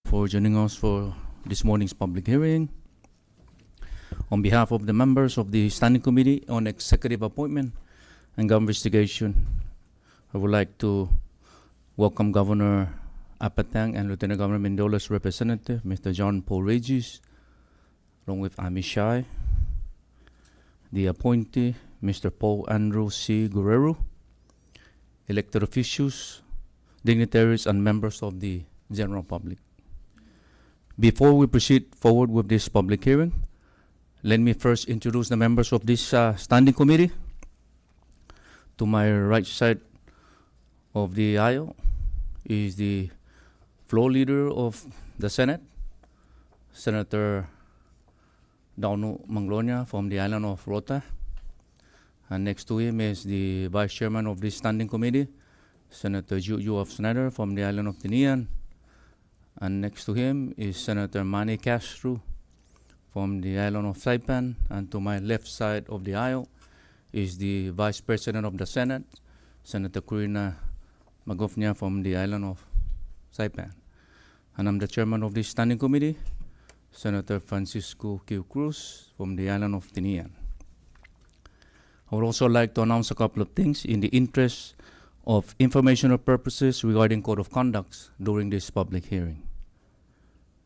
for joining us for this morning's public hearing. On behalf of the members of the Standing Committee on Executive Appointment and Government Investigation, I would like to welcome Governor Apatang and Lieutenant Governor Mindola's representative, Mr. John Paul Regis, along with Amy Shai, the appointee, Mr. Paul Andrew C. Guerrero, elected officials, dignitaries, and members of the general public. Before we proceed forward with this public hearing, let me first introduce the members of this standing committee. To my right side of the aisle is the floor leader of the Senate, Senator Dauno Manglonia from the island of Rota. And next to him is the vice chairman of this standing committee, Senator Juju of Snyder from the island of Tinian. And next to him is Senator Manny Castro from the island of Saipan. And to my left side of the aisle is the Vice President of the Senate, Senator Corina Magofnia from the island of Saipan. And I'm the chairman of this standing committee, Senator Francisco Q. Cruz from the island of Tinian. I would also like to announce a couple of things in the interest of informational purposes regarding code of conduct during this public hearing.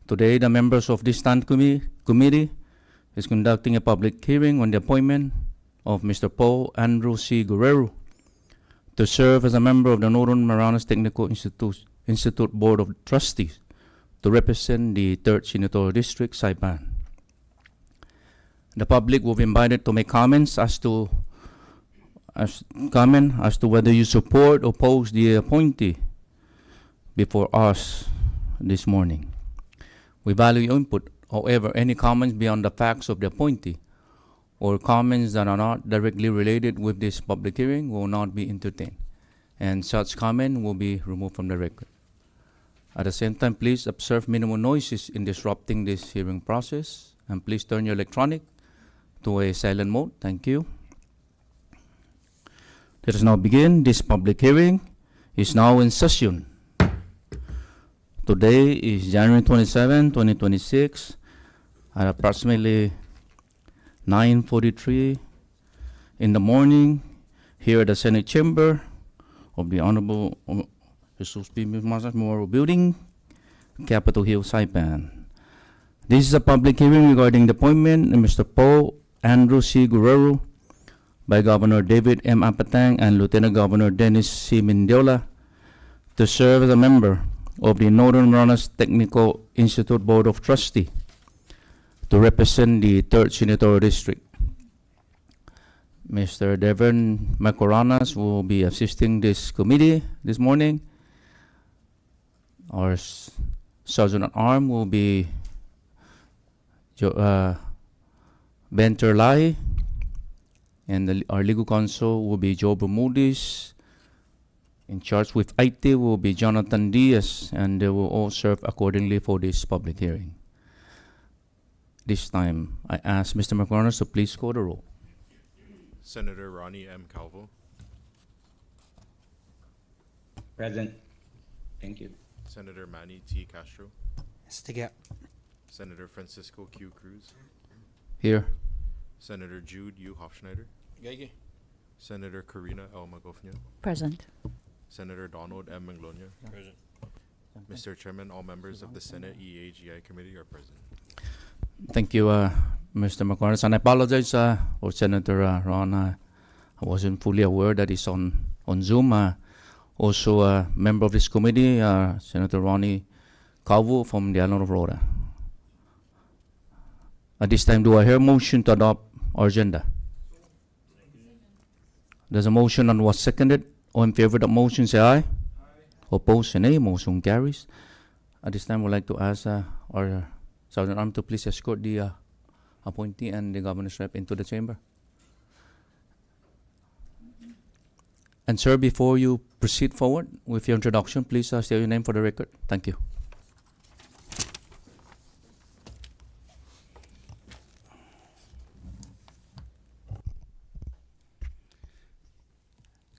Today, the members of this standing committee is conducting a public hearing on the appointment of Mr. Paul Andrew C. Guerrero to serve as a member of the Northern Marianas Technical Institute Board of Trustees to represent the 3rd Senatorial District, Saipan. The public will be invited to make comments as to whether you support or oppose the appointee before us this morning. We value your input. However, any comments beyond the facts of the appointee or comments that are not directly related with this public hearing will not be entertained, and such comment will be removed from the record. At the same time, please observe minimal noises in disrupting this hearing process, and please turn your electronic to a silent mode. Thank you. Let us now begin. This public hearing is now in session. Today is January 27, 2026, at approximately 9:43 in the morning here at the Senate Chamber of the Honorable Jesus P. Memorial Building, Capitol Hill, Saipan. This is a public hearing regarding the appointment of Mr. Paul Andrew C. Guerrero by Governor David M. Apatang and Lieutenant Governor Dennis C. Mindiola to serve as a member of the Northern Marianas Technical Institute Board of Trustees to represent the 3rd Senatorial District. Mr. Devon Marianas will be assisting this committee this morning. Our Sergeant at Arms will be Ben Terlai, and our legal counsel will be Joe Bermudez. In charge with IT will be Jonathan Diaz, and they will all serve accordingly for this public hearing. This time, I ask Mr. Marianas to please call the roll. Senator Ronnie M. Calvo. Present. Thank you. Senator Manny T. Castro. Stiga. Senator Francisco Q. Cruz. Here. Senator Jude U. Hofschneider. Gege. Senator Corina L. Magofnia. Present. Senator Donald M. Manglonia. Present. Mr. Chairman, all members of the Senate EAGI committee are present. Thank you, Mr. Marianas. And I apologize for Senator Ron. I wasn't fully aware that he's on Zoom. Also, a member of this committee, Senator Ronnie Calvo from the island of Rota. At this time, do I hear a motion to adopt our agenda? There's a motion and was seconded. All in favor of the motion, say aye. Aye. Opposed, say nay. Motion carries. At this time, we'd like to ask our Sergeant at Arms to please escort the appointee and the governor's rep into the chamber. And sir, before you proceed forward with your introduction, please state your name for the record. Thank you.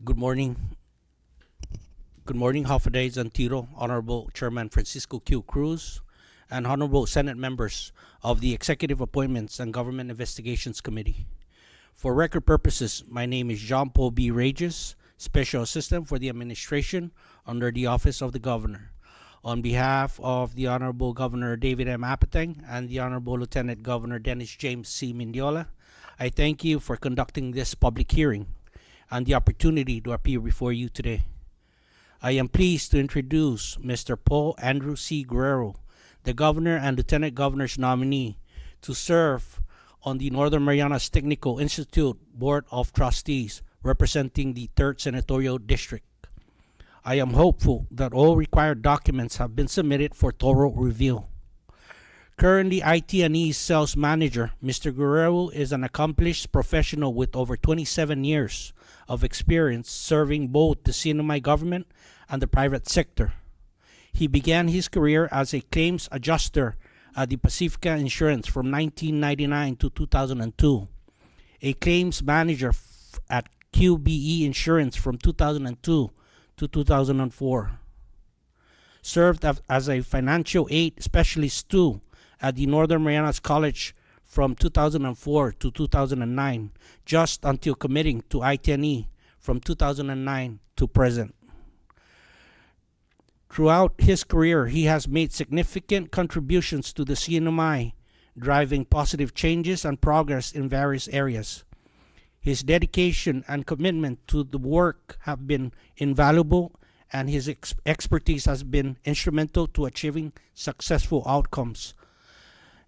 Good morning. Good morning, Hafaday Zantiro, Honorable Chairman Francisco Q. Cruz, and honorable Senate members of the Executive Appointments and Government Investigations Committee. For record purposes, my name is John Paul B. Regis, Special Assistant for the Administration under the Office of the Governor. On behalf of the Honorable Governor David M. Apateng and the Honorable Lieutenant Governor Dennis James C. Mendiola, I thank you for conducting this public hearing and the opportunity to appear before you today. I am pleased to introduce Mr. Paul Andrew C. Guerrero, the Governor and Lieutenant Governor's nominee to serve on the Northern Marianas Technical Institute Board of Trustees representing the 3rd Senatorial District. I am hopeful that all required documents have been submitted for thorough review. Currently IT&E's sales manager, Mr. Guerrero is an accomplished professional with over 27 years of experience serving both the CNMI government and the private sector. He began his career as a claims adjuster at the Pacifica Insurance from 1999 to 2002, a claims manager at QBE Insurance from 2002 to 2004. Served as a financial aid specialist too at the Northern Marianas College from 2004 to 2009, just until committing to IT&E from 2009 to present. Throughout his career, he has made significant contributions to the CNMI, driving positive changes and progress in various areas. His dedication and commitment to the work have been invaluable, and his expertise has been instrumental to achieving successful outcomes.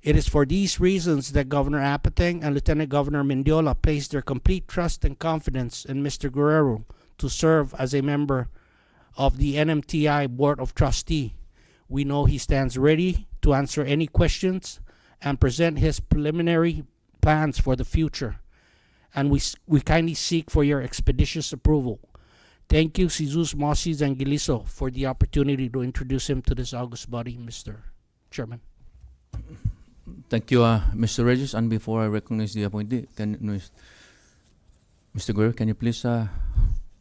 It is for these reasons that Governor Apateng and Lieutenant Governor Mendiola placed their complete trust and confidence in Mr. Guerrero to serve as a member of the NMTI Board of Trustees. We know he stands ready to answer any questions and present his preliminary plans for the future, and we kindly seek for your expeditious approval. Thank you, Jesus Mossi Zangiliso, for the opportunity to introduce him to this august body, Mr. Chairman. Thank you, Mr. Regis. And before I recognize the appointee, Mr. Guerrero, can you please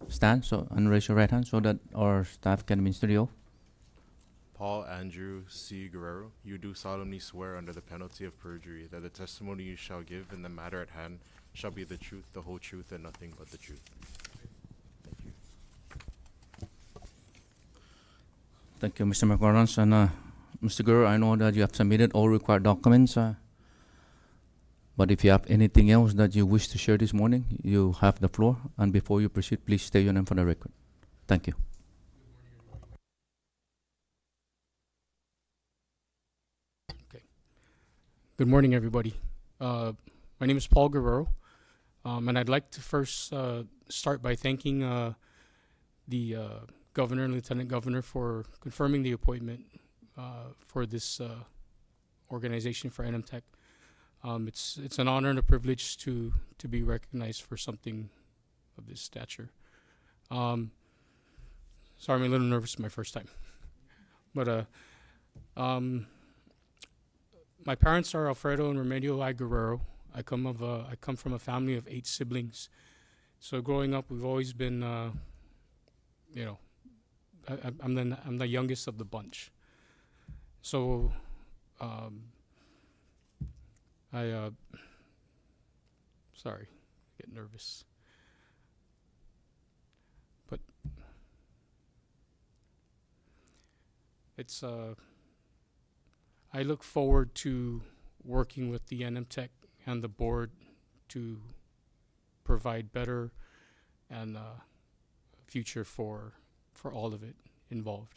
stand and raise your right hand so that our staff can administer the oath? Paul Andrew C. Guerrero, you do solemnly swear under the penalty of perjury that the testimony you shall give in the matter at hand shall be the truth, the whole truth, and nothing but the truth. Thank you. Thank you, Mr. McCorrance. And Mr. Guerrero, I know that you have submitted all required documents, but if you have anything else that you wish to share this morning, you have the floor. And before you proceed, please state your name for the record. Thank you. Good morning, everybody. My name is Paul Guerrero, and I'd like to first start by thanking the Governor and Lieutenant Governor for confirming the appointment for this organization for NMTech. It's an honor and a privilege to be recognized for something of this stature. Sorry, I'm a little nervous my first time, but my parents are Alfredo and Remedio I. Guerrero. I come from a family of 8 siblings. So growing up, we've always been, I'm the youngest of the bunch. So sorry, I get nervous. But it's I look forward to working with the NMTech and the board to provide better and future for all of it involved.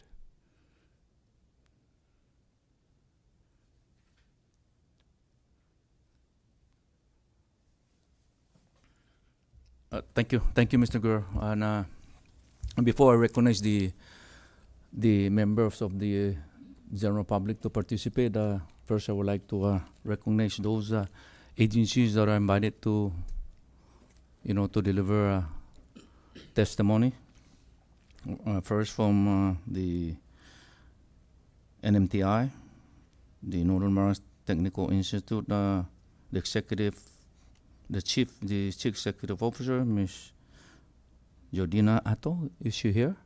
Thank you, Mr. Guerrero. And before I recognize the members of the general public to participate, first I would like to recognize those agencies that are invited to, to deliver testimony. First from the NMTI, the Northern Marianas Technical Institute, the Chief Executive Officer, Ms. Jordina Atto. Is she here?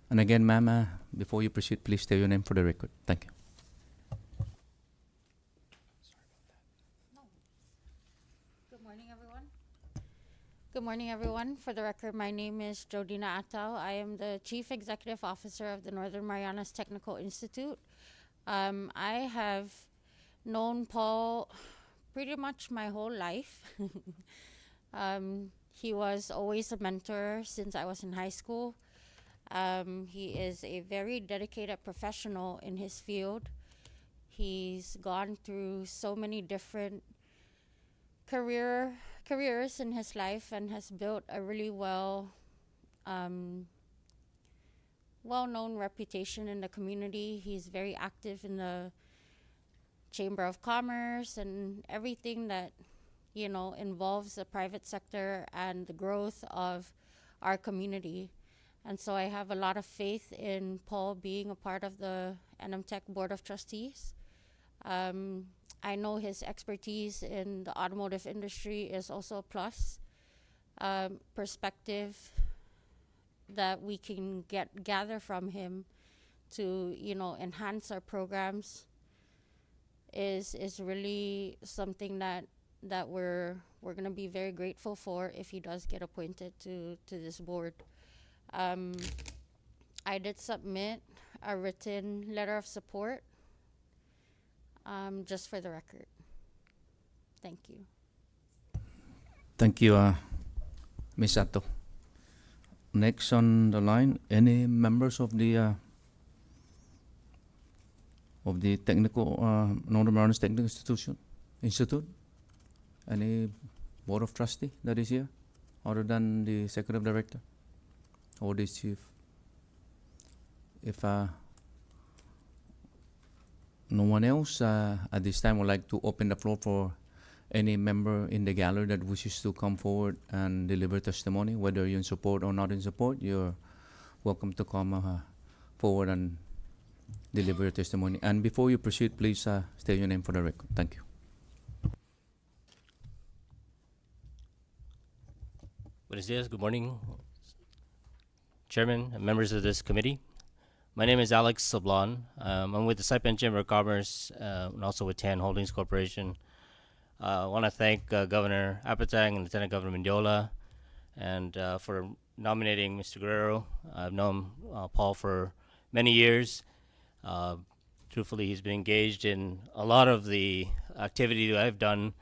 And again, ma'am, before you proceed, please state your name for the record. Thank you. Good morning, everyone. Good morning, everyone. For the record, my name is Jodina Atao. I am the Chief Executive Officer of the Northern Marianas Technical Institute. I have known Paul pretty much my whole life. He was always a mentor since I was in high school. He is a very dedicated professional in his field. He's gone through so many different careers in his life and has built a really well-known reputation in the community. He's very active in the Chamber of Commerce and everything that, you know, involves the private sector and the growth of our community. And so I have a lot of faith in Paul being a part of the NMTech Board of Trustees. I know his expertise in the automotive industry is also a plus. Perspective that we can gather from him to, you know, enhance our programs is really something that we're going to be very grateful for if he does get appointed to this board. I did submit a written letter of support, just for the record. Thank you. Thank you, Ms. Sato. Next on the line, any members of the technical Northern Marianas Technical Institute? Any board of trustee that is here, other than the executive director or the chief? If no one else, at this time, would like to open the floor for any member in the gallery that wishes to come forward and deliver testimony, whether you're in support or not in support. You're welcome to come forward and deliver your testimony. And before you proceed, please state your name for the record. Thank you. Buenos dias. Good morning, Chairman and members of this committee. My name is Alex Sablon. I'm with the Saipan Chamber of Commerce and also with TAN Holdings Corporation. I want to thank Governor Apatang and Lieutenant Governor Mendiola and for nominating Mr. Guerrero. I've known Paul for many years. Truthfully, he's been engaged in a lot of the activity that I've done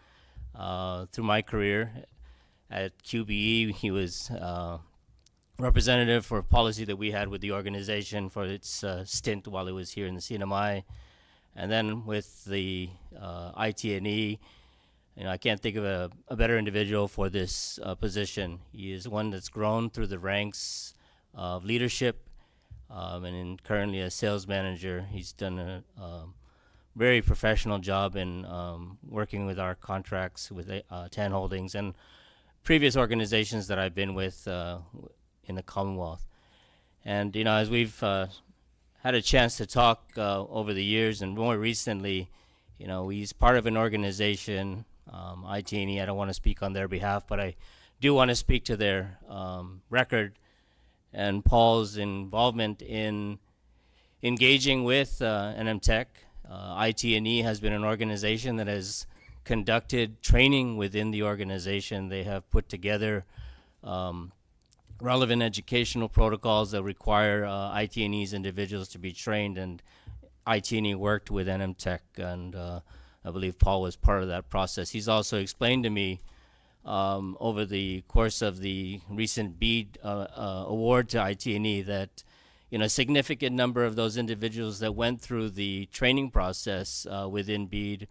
through my career. At QBE, he was representative for policy that we had with the organization for its stint while it was here in the CNMI. And then with the IT&E, you know, I can't think of a better individual for this position. He is one that's grown through the ranks of leadership, and currently a sales manager. He's done a very professional job in working with our contracts with TAN Holdings and previous organizations that I've been with in the Commonwealth. And, you know, as we've had a chance to talk over the years, and more recently, you know, he's part of an organization, IT&E. I don't want to speak on their behalf, but I do want to speak to their record and Paul's involvement in engaging with NMTech. IT&E has been an organization that has conducted training within the organization. They have put together relevant educational protocols that require IT&E's individuals to be trained, and IT&E worked with NMTech, and I believe Paul was part of that process. He's also explained to me over the course of the recent BEAD award to IT&E that, you know, a significant number of those individuals that went through the training process within BEAD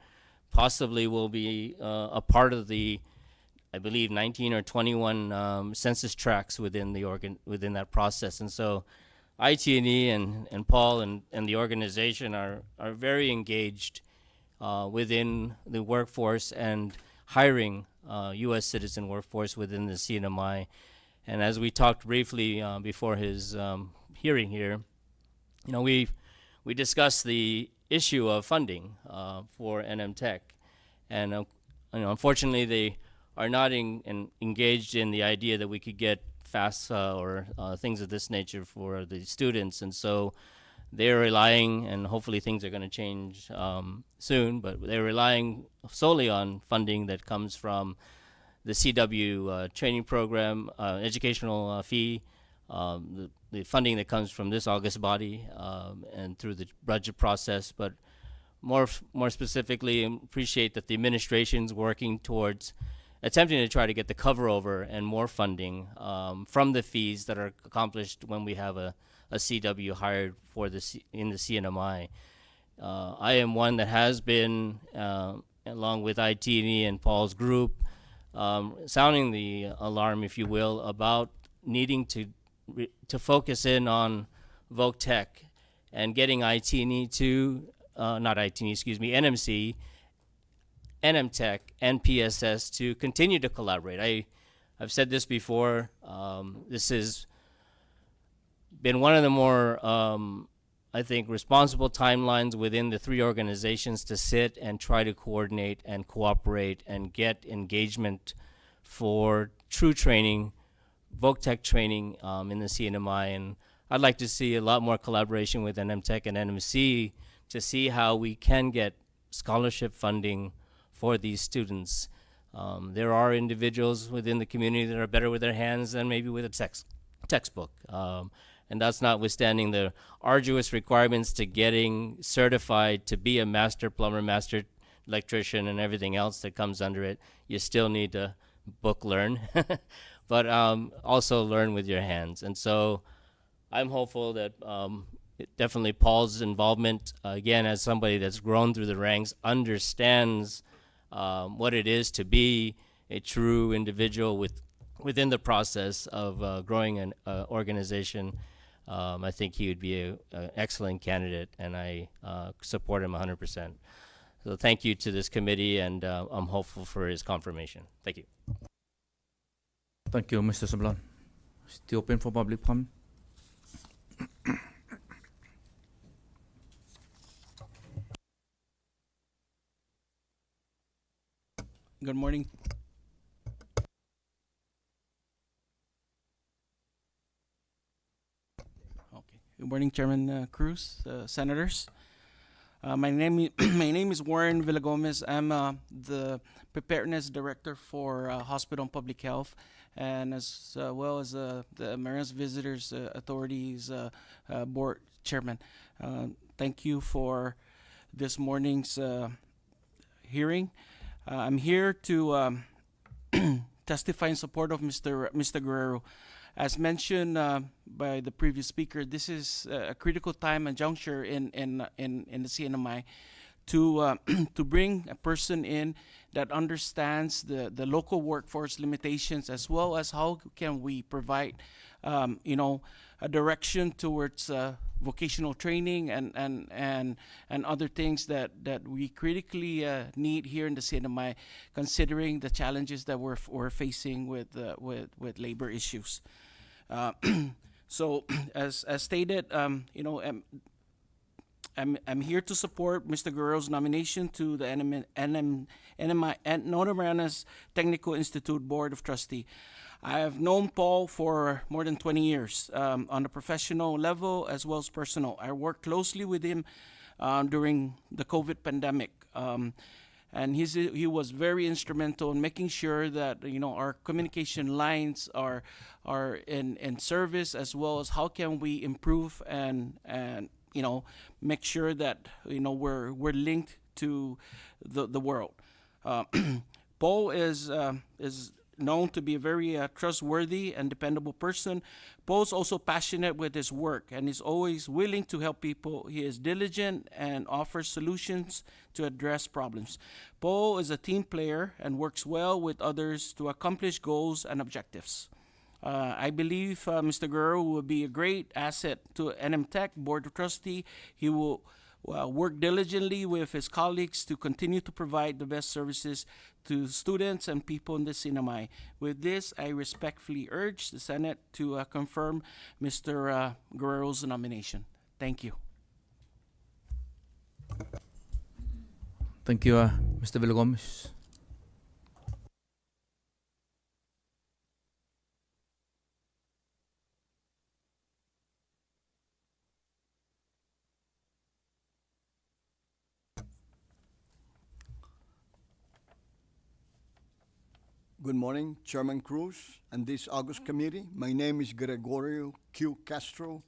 possibly will be a part of the, I believe, 19 or 21 census tracts within the within that process. And so IT&E and Paul and the organization are very engaged within the workforce and hiring U.S. citizen workforce within the CNMI. And as we talked briefly before his hearing here, you know, we discussed the issue of funding for NMTech, and you know, unfortunately, they are not engaged in the idea that we could get FAFSA or things of this nature for the students. And so they're relying, and hopefully things are going to change soon, but they're relying solely on funding that comes from the CW training program, educational fee, the funding that comes from this August body, and through the budget process. But more specifically, appreciate that the administration's working towards attempting to try to get the cover over and more funding from the fees that are accomplished when we have a CW hired for in the CNMI. I am one that has been, along with IT&E and Paul's group, sounding the alarm, if you will, about needing to focus in on Voc Tech and getting IT&E to, not IT&E, excuse me, NMC, NMTech, and PSS to continue to collaborate. I've said this before. This has been one of the more, I think, responsible timelines within the three organizations to sit and try to coordinate and cooperate and get engagement for true training, Voc Tech training in the CNMI. And I'd like to see a lot more collaboration with NMTech and NMC to see how we can get scholarship funding for these students. There are individuals within the community that are better with their hands than maybe with a textbook. And that's notwithstanding the arduous requirements to getting certified to be a master plumber, master electrician, and everything else that comes under it. You still need to book learn, but also learn with your hands. And so I'm hopeful that definitely Paul's involvement, again, as somebody that's grown through the ranks, understands what it is to be a true individual within the process of growing an organization. I think he would be an excellent candidate, and I support him 100%. So thank you to this committee, and I'm hopeful for his confirmation. Thank you. Thank you, Mr. Sablan. Still open for public comment. Good morning. Okay. Good morning, Chairman Cruz, senators. My name is Warren Villagomez. I'm the preparedness director for Hospital and Public Health, and as well as the Marianas Visitors Authorities board chairman. Thank you for this morning's hearing. I'm here to testify in support of Mr. Guerrero. As mentioned by the previous speaker, this is a critical time and juncture in the CNMI to to bring a person in that understands the local workforce limitations, as well as how can we provide a direction towards vocational training and other things that we critically need here in the CNMI, considering the challenges that we're facing with labor issues. So as stated, I'm here to support Mr. Guerrero's nomination to the Marianas Technical Institute Board of Trustee. I have known Paul for more than 20 years on the professional level as well as personal. I worked closely with him during the COVID pandemic. And he was very instrumental in making sure that our communication lines are in service, as well as how can we improve and make sure that we're linked to the world. Paul is known to be a very trustworthy and dependable person. Paul's also passionate with his work and is always willing to help people. He is diligent and offers solutions to address problems. Paul is a team player and works well with others to accomplish goals and objectives. I believe Mr. Guerrero will be a great asset to NMTech Board of Trustee. He will work diligently with his colleagues to continue to provide the best services to students and people in the CNMI. With this, I respectfully urge the Senate to confirm Mr. Guerrero's nomination. Thank you. Thank you, Mr. Villagomez. Good morning, Chairman Cruz and this August committee. My name is Gregorio Q. Castro,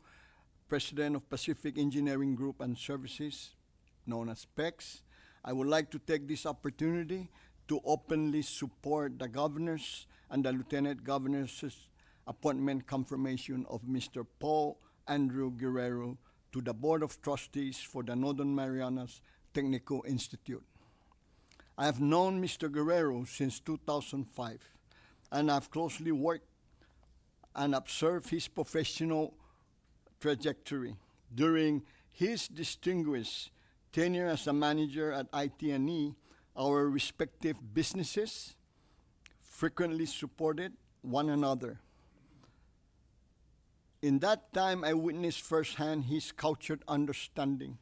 President of Pacific Engineering Group and Services, known as PEX. I would like to take this opportunity to openly support the governor's and the lieutenant governor's appointment confirmation of Mr. Paul Andrew Guerrero to the Board of Trustees for the Northern Marianas Technical Institute. I have known Mr. Guerrero since 2005, and I've closely worked and observed his professional trajectory. During his distinguished tenure as a manager at IT&E, our respective businesses frequently supported one another. In that time, I witnessed firsthand his cultured understanding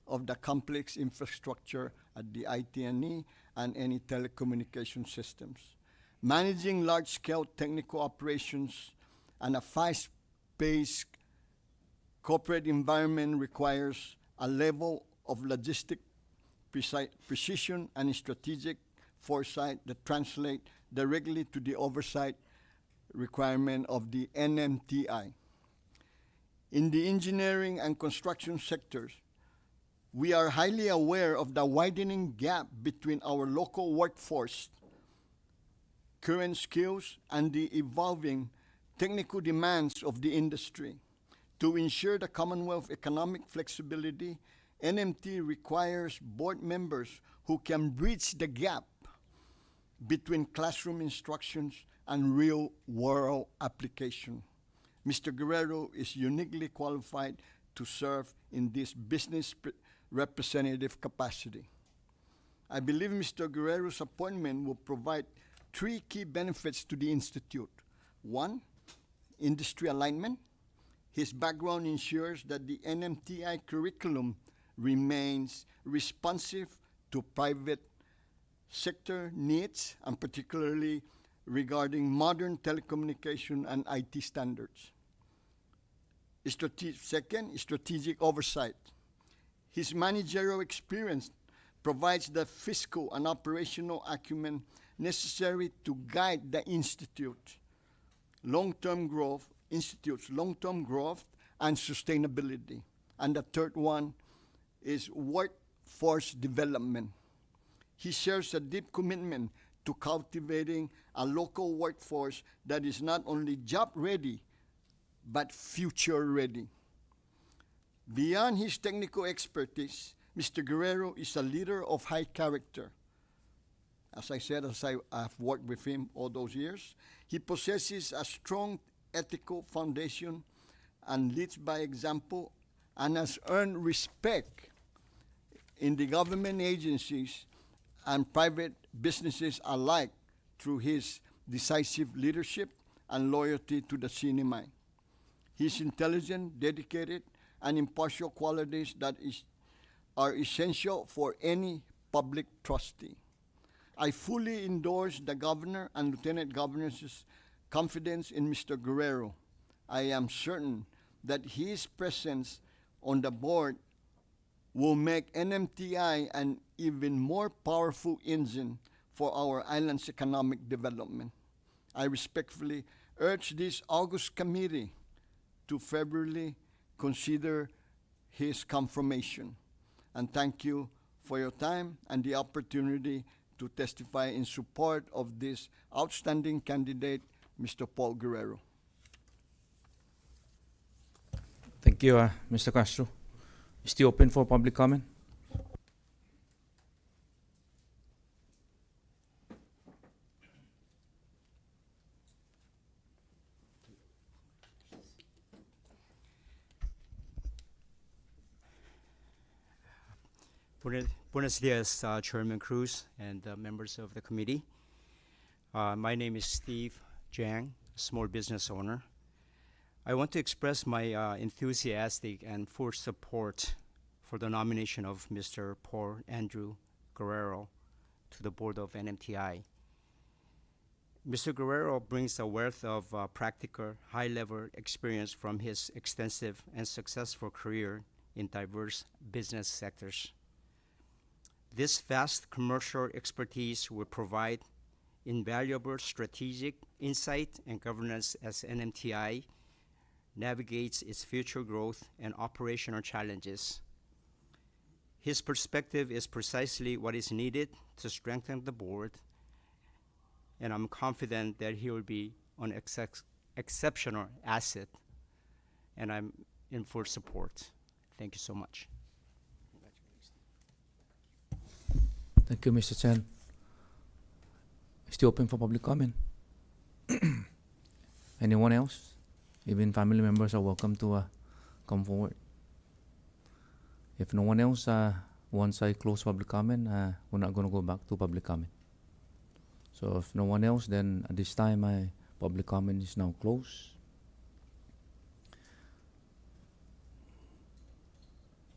of the complex infrastructure at the IT&E and any telecommunication systems. Managing large-scale technical operations and a fast-paced corporate environment requires a level of logistic precision and strategic foresight that translate directly to the oversight requirement of the NMTI. In the engineering and construction sectors, we are highly aware of the widening gap between our local workforce, current skills, and the evolving technical demands of the industry. To ensure the Commonwealth economic flexibility, NMT requires board members who can bridge the gap between classroom instructions and real-world application. Mr. Guerrero is uniquely qualified to serve in this business representative capacity. I believe Mr. Guerrero's appointment will provide 3 key benefits to the Institute. 1, industry alignment. His background ensures that the NMTI curriculum remains responsive to private sector needs, and particularly regarding modern telecommunication and IT standards. Second, strategic oversight. His managerial experience provides the fiscal and operational acumen necessary to guide the Institute's long-term growth and sustainability. And the third one is workforce development. He shares a deep commitment to cultivating a local workforce that is not only job ready, but future ready. Beyond his technical expertise, Mr. Guerrero is a leader of high character. As I said, I've worked with him all those years, he possesses a strong ethical foundation and leads by example and has earned respect in the government agencies and private businesses alike through his decisive leadership and loyalty to the CNMI. His intelligent, dedicated, and impartial qualities that are essential for any public trustee. I fully endorse the Governor and Lieutenant Governor's confidence in Mr. Guerrero. I am certain that his presence on the board will make NMTI an even more powerful engine for our island's economic development. I respectfully urge this August committee to favorably consider his confirmation. And thank you for your time and the opportunity to testify in support of this outstanding candidate, Mr. Paul Guerrero. Thank you, Mr. Castro. Still open for public comment? Buenos dias, Chairman Cruz and members of the committee. My name is Steve Jang, small business owner. I want to express my enthusiastic and full support for the nomination of Mr. Paul Andrew Guerrero to the board of NMTI. Mr. Guerrero brings a wealth of practical, high-level experience from his extensive and successful career in diverse business sectors. This vast commercial expertise will provide invaluable strategic insight and governance as NMTI navigates its future growth and operational challenges. His perspective is precisely what is needed to strengthen the board, and I'm confident that he will be an exceptional asset, and I'm in full support. Thank you so much. Thank you, Mr. Chen. Still open for public comment. Anyone else? Even family members are welcome to come forward. If no one else, once I close public comment, we're not going to go back to public comment. So if no one else, then at this time, my public comment is now closed.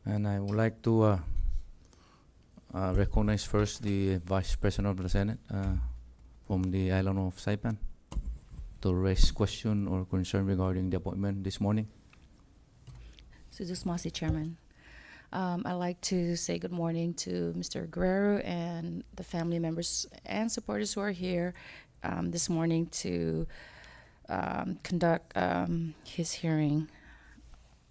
And I would like to recognize first the Vice President of the Senate from the island of Saipan to raise question or concern regarding the appointment this morning. Suzus Masi, Chairman. I'd like to say good morning to Mr. Guerrero and the family members and supporters who are here this morning to conduct his hearing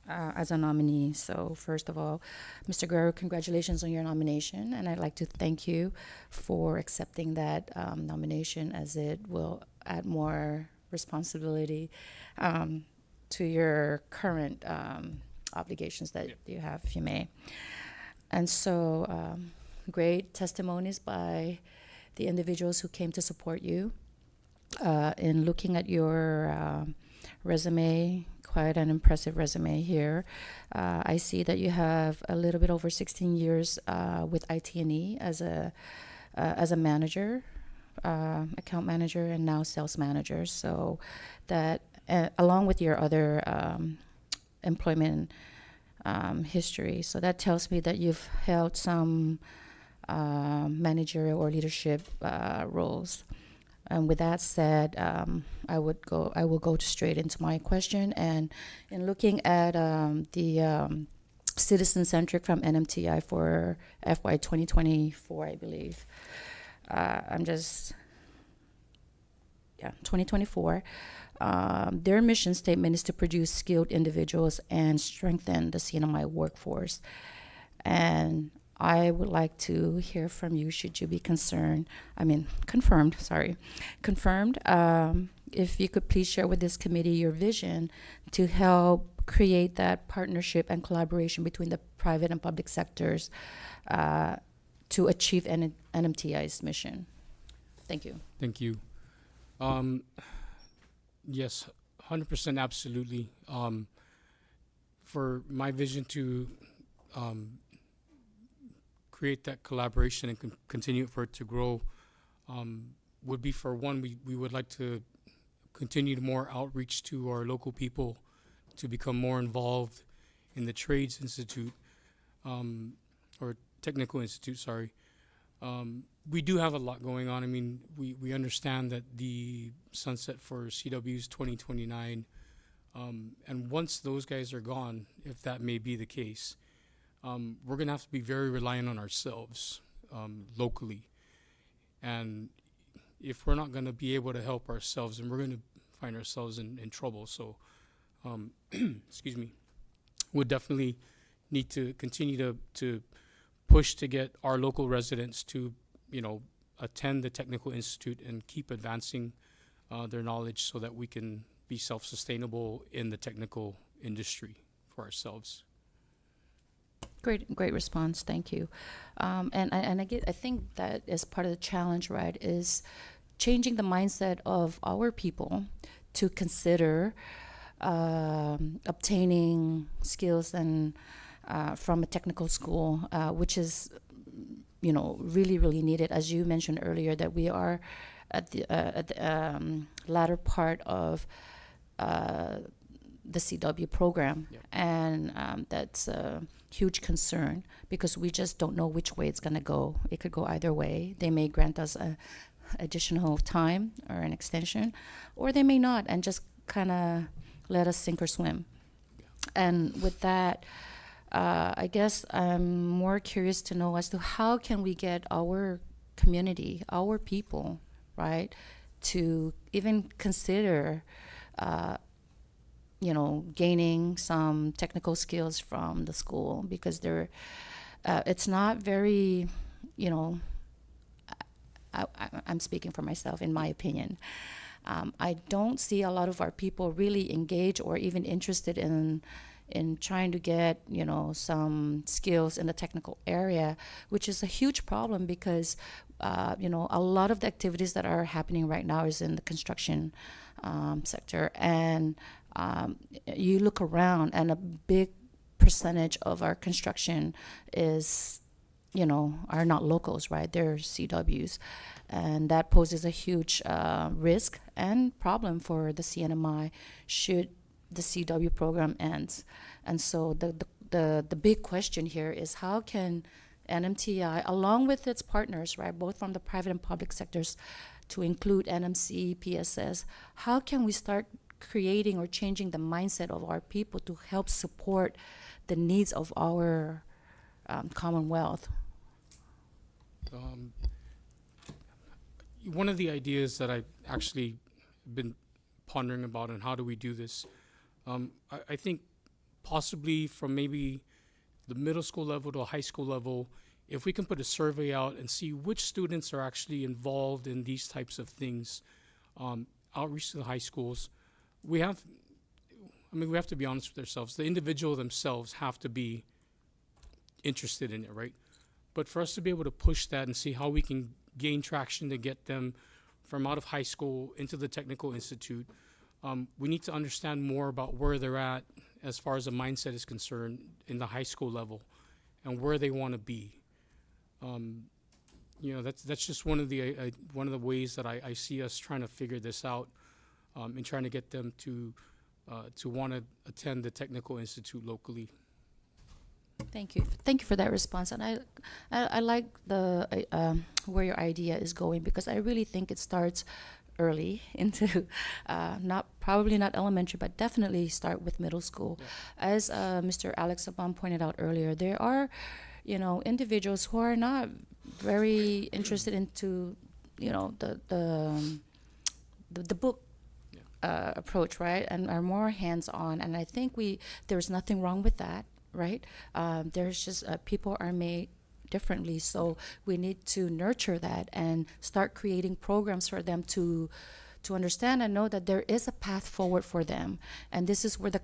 as a nominee. So first of all, Mr. Guerrero, congratulations on your nomination, and I'd like to thank you for accepting that nomination, as it will add more responsibility to your current obligations that you have, if you may. And so great testimonies by the individuals who came to support you. In looking at your resume, quite an impressive resume here. I see that you have a little bit over 16 years with IT&E as a manager, account manager, and now sales manager. So that, along with your other employment history, so that tells me that you've held some managerial or leadership roles. And with that said, I will go straight into my question. And in looking at the citizen-centric from NMTI for FY 2024, I believe, 2024, their mission statement is to produce skilled individuals and strengthen the CNMI workforce. And I would like to hear from you, should you be confirmed, if you could please share with this committee your vision to help create that partnership and collaboration between the private and public sectors to achieve NMTI's mission. Thank you. Thank you. Yes, 100% absolutely. For my vision to create that collaboration and continue for it to grow would be, for one, we would like to continue more outreach to our local people to become more involved in the Trades Institute, or Technical Institute, sorry. We do have a lot going on. I mean, we understand that the sunset for CW is 2029, and once those guys are gone, if that may be the case, we're going to have to be very reliant on ourselves locally. And if we're not going to be able to help ourselves, then we're going to find ourselves in trouble. So, excuse me, we'll definitely need to continue to push to get our local residents to, attend the Technical Institute and keep advancing their knowledge so that we can be self-sustainable in the technical industry for ourselves. Great response. Thank you. And I think that is part of the challenge, right? Is changing the mindset of our people to consider obtaining skills and from a technical school, which is, really needed. As you mentioned earlier, that we are at the latter part of the CW program, and that's a huge concern because we just don't know which way it's going to go. It could go either way. They may grant us additional time or an extension, or they may not and just kind of let us sink or swim. And with that, I guess I'm more curious to know as to how can we get our community, our people, right, to even consider, gaining some technical skills from the school, because it's not very, you know, I'm speaking for myself, in my opinion. I don't see a lot of our people really engaged or even interested in trying to get, some skills in the technical area, which is a huge problem because, a lot of the activities that are happening right now is in the construction sector. And you look around, and a big percentage of our construction is, are not locals, right? They're CWs. And that poses a huge risk and problem for the CNMI should the CW program ends. And so the big question here is, how can NMTI, along with its partners, right, both from the private and public sectors, to include NMC, PSS, how can we start creating or changing the mindset of our people to help support the needs of our Commonwealth? One of the ideas that I've actually been pondering about, and how do we do this, I think possibly from maybe the middle school level to a high school level, if we can put a survey out and see which students are actually involved in these types of things, outreach to the high schools, we have to be honest with ourselves. The individual themselves have to be interested in it, right? But for us to be able to push that and see how we can gain traction to get them from out of high school into the technical institute, we need to understand more about where they're at as far as the mindset is concerned in the high school level and where they want to be. That's just one of the ways that I see us trying to figure this out, and trying to get them to want to attend the technical institute locally. Thank you for that response. And I like the where your idea is going, because I really think it starts early into probably not elementary, but definitely start with middle school. Yeah. As Mr. Alex Saban pointed out earlier, there are individuals who are not very interested into the book approach, right, and are more hands-on. And I think there's nothing wrong with that, right? There's just people are made differently, so we need to nurture that and start creating programs for them to understand and know that there is a path forward for them. And this is where the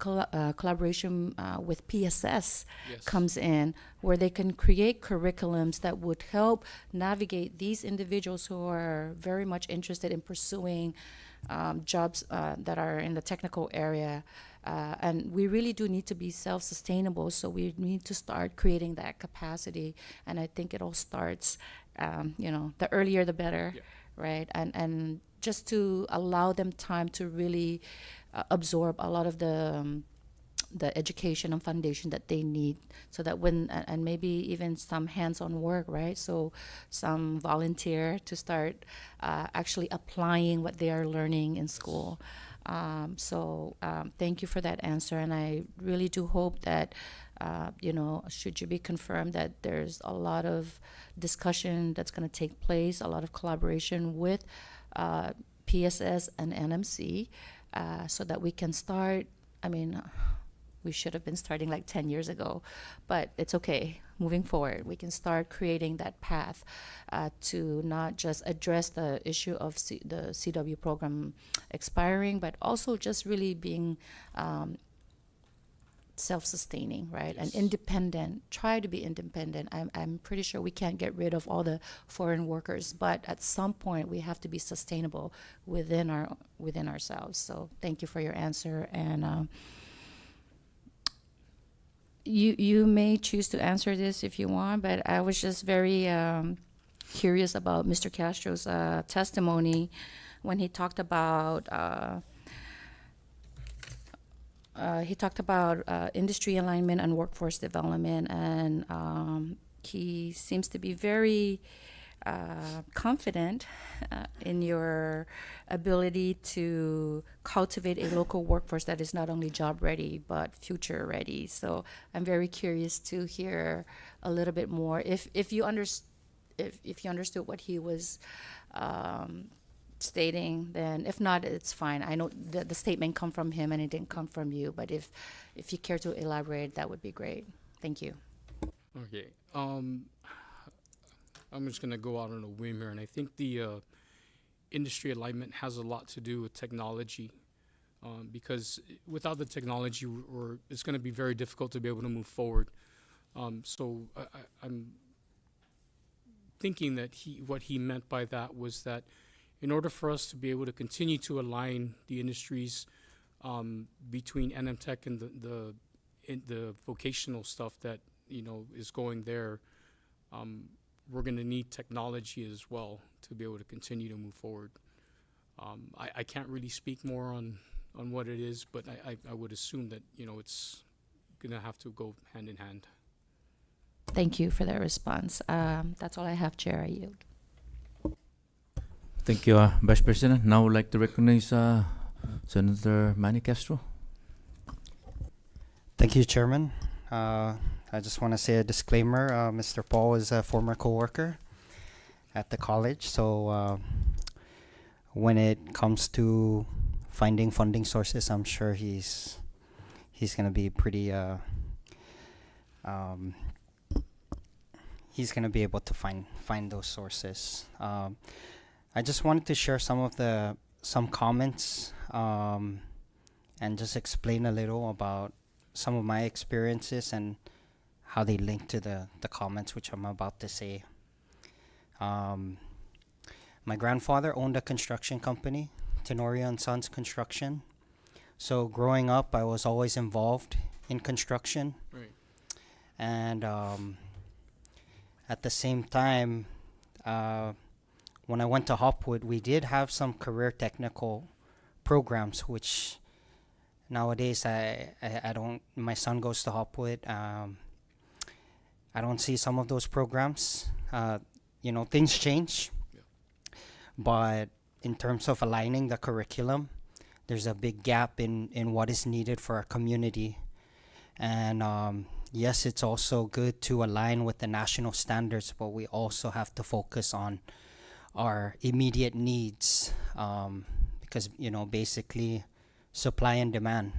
collaboration with PSS comes in, where they can create curriculums that would help navigate these individuals who are very much interested in pursuing jobs that are in the technical area. And we really do need to be self-sustainable, so we need to start creating that capacity. And I think it all starts, the earlier the better, right? And just to allow them time to really absorb a lot of the education and foundation that they need, so that and maybe even some hands-on work, right? So some volunteer to start actually applying what they are learning in school. Thank you for that answer, and I really do hope that, should you be confirmed, that there's a lot of discussion that's going to take place, a lot of collaboration with PSS and NMC, so that we can start. We should have been starting like 10 years ago, but it's okay. Moving forward, we can start creating that path to not just address the issue of the CW program expiring, but also just really being self-sustaining, right? And independent. Try to be independent. I'm pretty sure we can't get rid of all the foreign workers, but at some point we have to be sustainable within ourselves. So thank you for your answer. And you may choose to answer this if you want, but I was just very curious about Mr. Castro's testimony when he talked about industry alignment and workforce development, and he seems to be very confident in your ability to cultivate a local workforce that is not only job ready but future ready. So I'm very curious to hear a little bit more. If you understood what he was stating, then if not, it's fine. I know the statement come from him and it didn't come from you, but if you care to elaborate, that would be great. Thank you. Okay. I'm just gonna go out on a whim here, and I think the industry alignment has a lot to do with technology, because without the technology, it's gonna be very difficult to be able to move forward. So I'm thinking that what he meant by that was that in order for us to be able to continue to align the industries between NMTech and the vocational stuff that is going there, we're going to need technology as well to be able to continue to move forward. I can't really speak more on what it is, but I would assume that it's going to have to go hand in hand. Thank you for that response. That's all I have, Chair. I yield. Thank you, Vice President. Now I would like to recognize Senator Manny Castro. Thank you, Chairman. I just want to say a disclaimer. Mr. Paul is a former coworker at the college, so when it comes to finding funding sources, I'm sure he's going to be pretty. He's going to be able to find those sources. I just wanted to share some comments and just explain a little about some of my experiences and how they link to the comments which I'm about to say. My grandfather owned a construction company, Tenorio and Sons Construction. So growing up, I was always involved in construction. Right. And at the same time, when I went to Hopwood, we did have some career technical programs, which nowadays I don't. My son goes to Hopwood. I don't see some of those programs. Things change. Yeah. But in terms of aligning the curriculum, there's a big gap in what is needed for our community. And yes, it's also good to align with the national standards, but we also have to focus on our immediate needs, because basically supply and demand.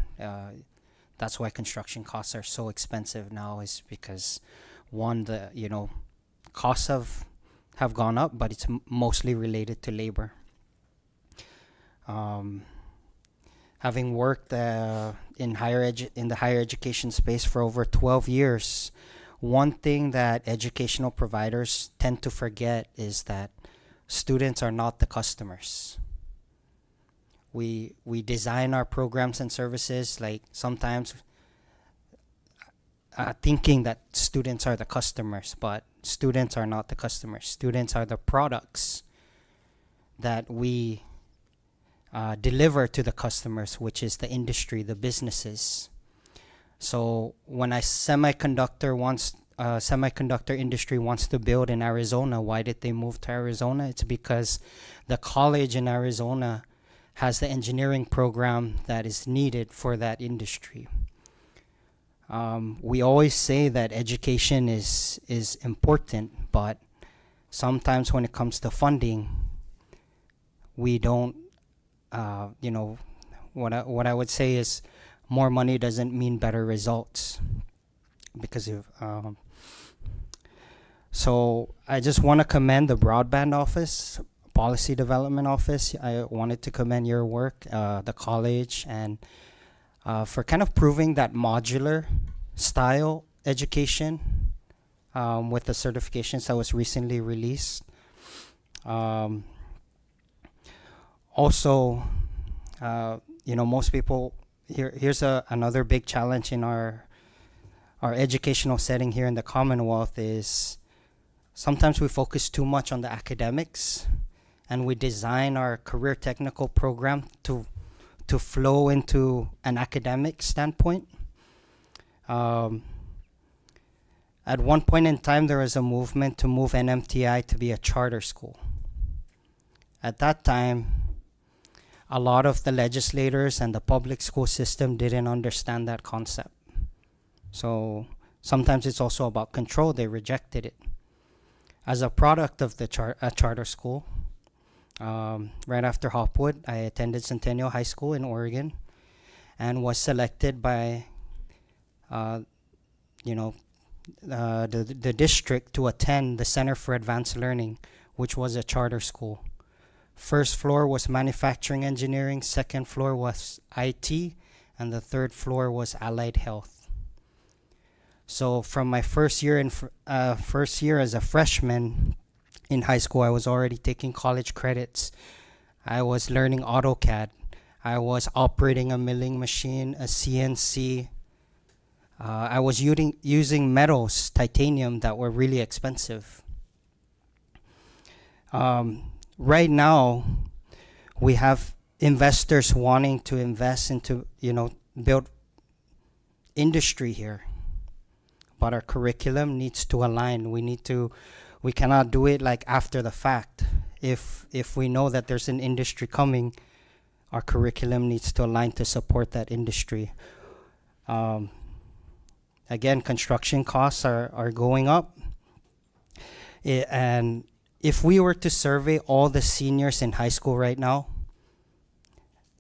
That's why construction costs are so expensive now, is because the costs have gone up, but it's mostly related to labor. Having worked in the higher education space for over 12 years, one thing that educational providers tend to forget is that students are not the customers. We design our programs and services like sometimes thinking that students are the customers, but students are not the customers. Students are the products that we deliver to the customers, which is the industry, the businesses. So when a semiconductor industry wants to build in Arizona, why did they move to Arizona? It's because the college in Arizona has the engineering program that is needed for that industry. We always say that education is important, but sometimes when it comes to funding, we don't. What I would say is more money doesn't mean better results, because of. So I just want to commend the Broadband Office, Policy Development Office. I wanted to commend your work, the college, and for kind of proving that modular style education with the certifications that was recently released. Also, most people here's another big challenge in our educational setting here in the Commonwealth is sometimes we focus too much on the academics, and we design our career technical program to flow into an academic standpoint. At one point in time, there was a movement to move NMTI to be a charter school. At that time, a lot of the legislators and the public school system didn't understand that concept. So sometimes it's also about control. They rejected it. As a product of the charter school, Right after Hopwood, I attended Centennial High School in Oregon and was selected by, you know, the district to attend the Center for Advanced Learning, which was a charter school. First floor was manufacturing engineering, second floor was IT, and the third floor was allied health. So from my first year as a freshman in high school, I was already taking college credits. I was learning AutoCAD. I was operating a milling machine, a CNC. I was using metals, titanium, that were really expensive. Right now, we have investors wanting to invest into, build industry here. But our curriculum needs to align. We cannot do it like after the fact. If we know that there's an industry coming, our curriculum needs to align to support that industry. Again, construction costs are going up. And if we were to survey all the seniors in high school right now,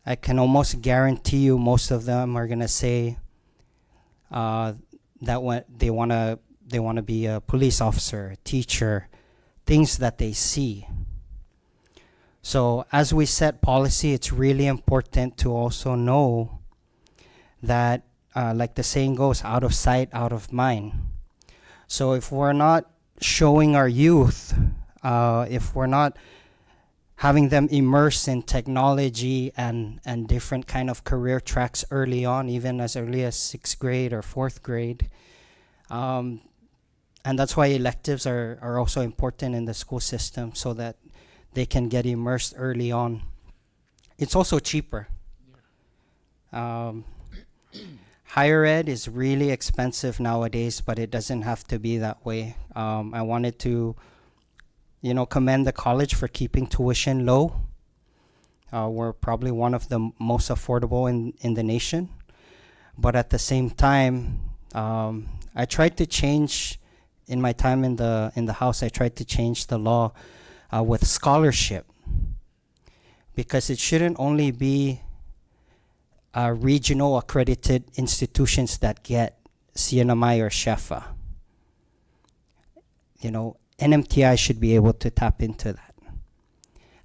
I can guarantee you most of them are gonna say that they wanna be a police officer, a teacher, things that they see. So as we set policy, it's really important to also know that, like the saying goes, out of sight, out of mind. So if we're not showing our youth, if we're not having them immersed in technology and different kind of career tracks early on, even as early as 6th grade or 4th grade, and that's why electives are also important in the school system, so that they can get immersed early on. It's also cheaper. Higher ed is really expensive nowadays, but it doesn't have to be that way. I wanted to, commend the college for keeping tuition low. We're probably one of the most affordable in the nation. But at the same time, I tried to change, in my time in the House, I tried to change the law with scholarship, because it shouldn't only be regional accredited institutions that get CNMI or SHEFA. NMTI should be able to tap into that,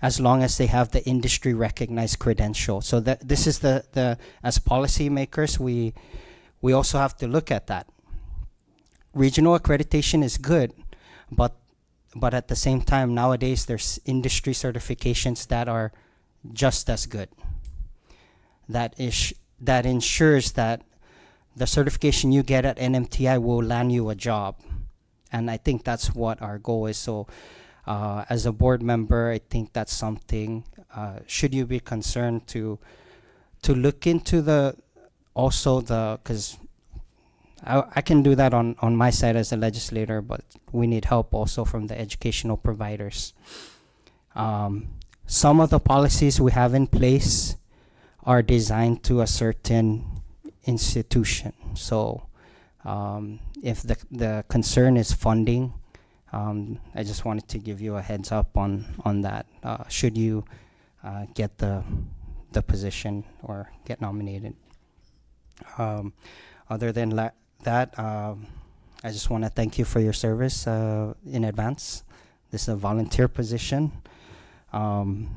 as long as they have the industry recognized credential. So that this is the as policymakers, we also have to look at that. Regional accreditation is good, but at the same time, nowadays there's industry certifications that are just as good. That ensures that the certification you get at NMTI will land you a job. And I think that's what our goal is. So as a board member, I think that's something, should you be concerned to look into because I can do that on my side as a legislator, but we need help also from the educational providers. Some of the policies we have in place are designed to a certain institution. So if the concern is funding, I just wanted to give you a heads up on that. Should you get the position or get nominated. Other than that, I just want to thank you for your service in advance. This is a volunteer position. And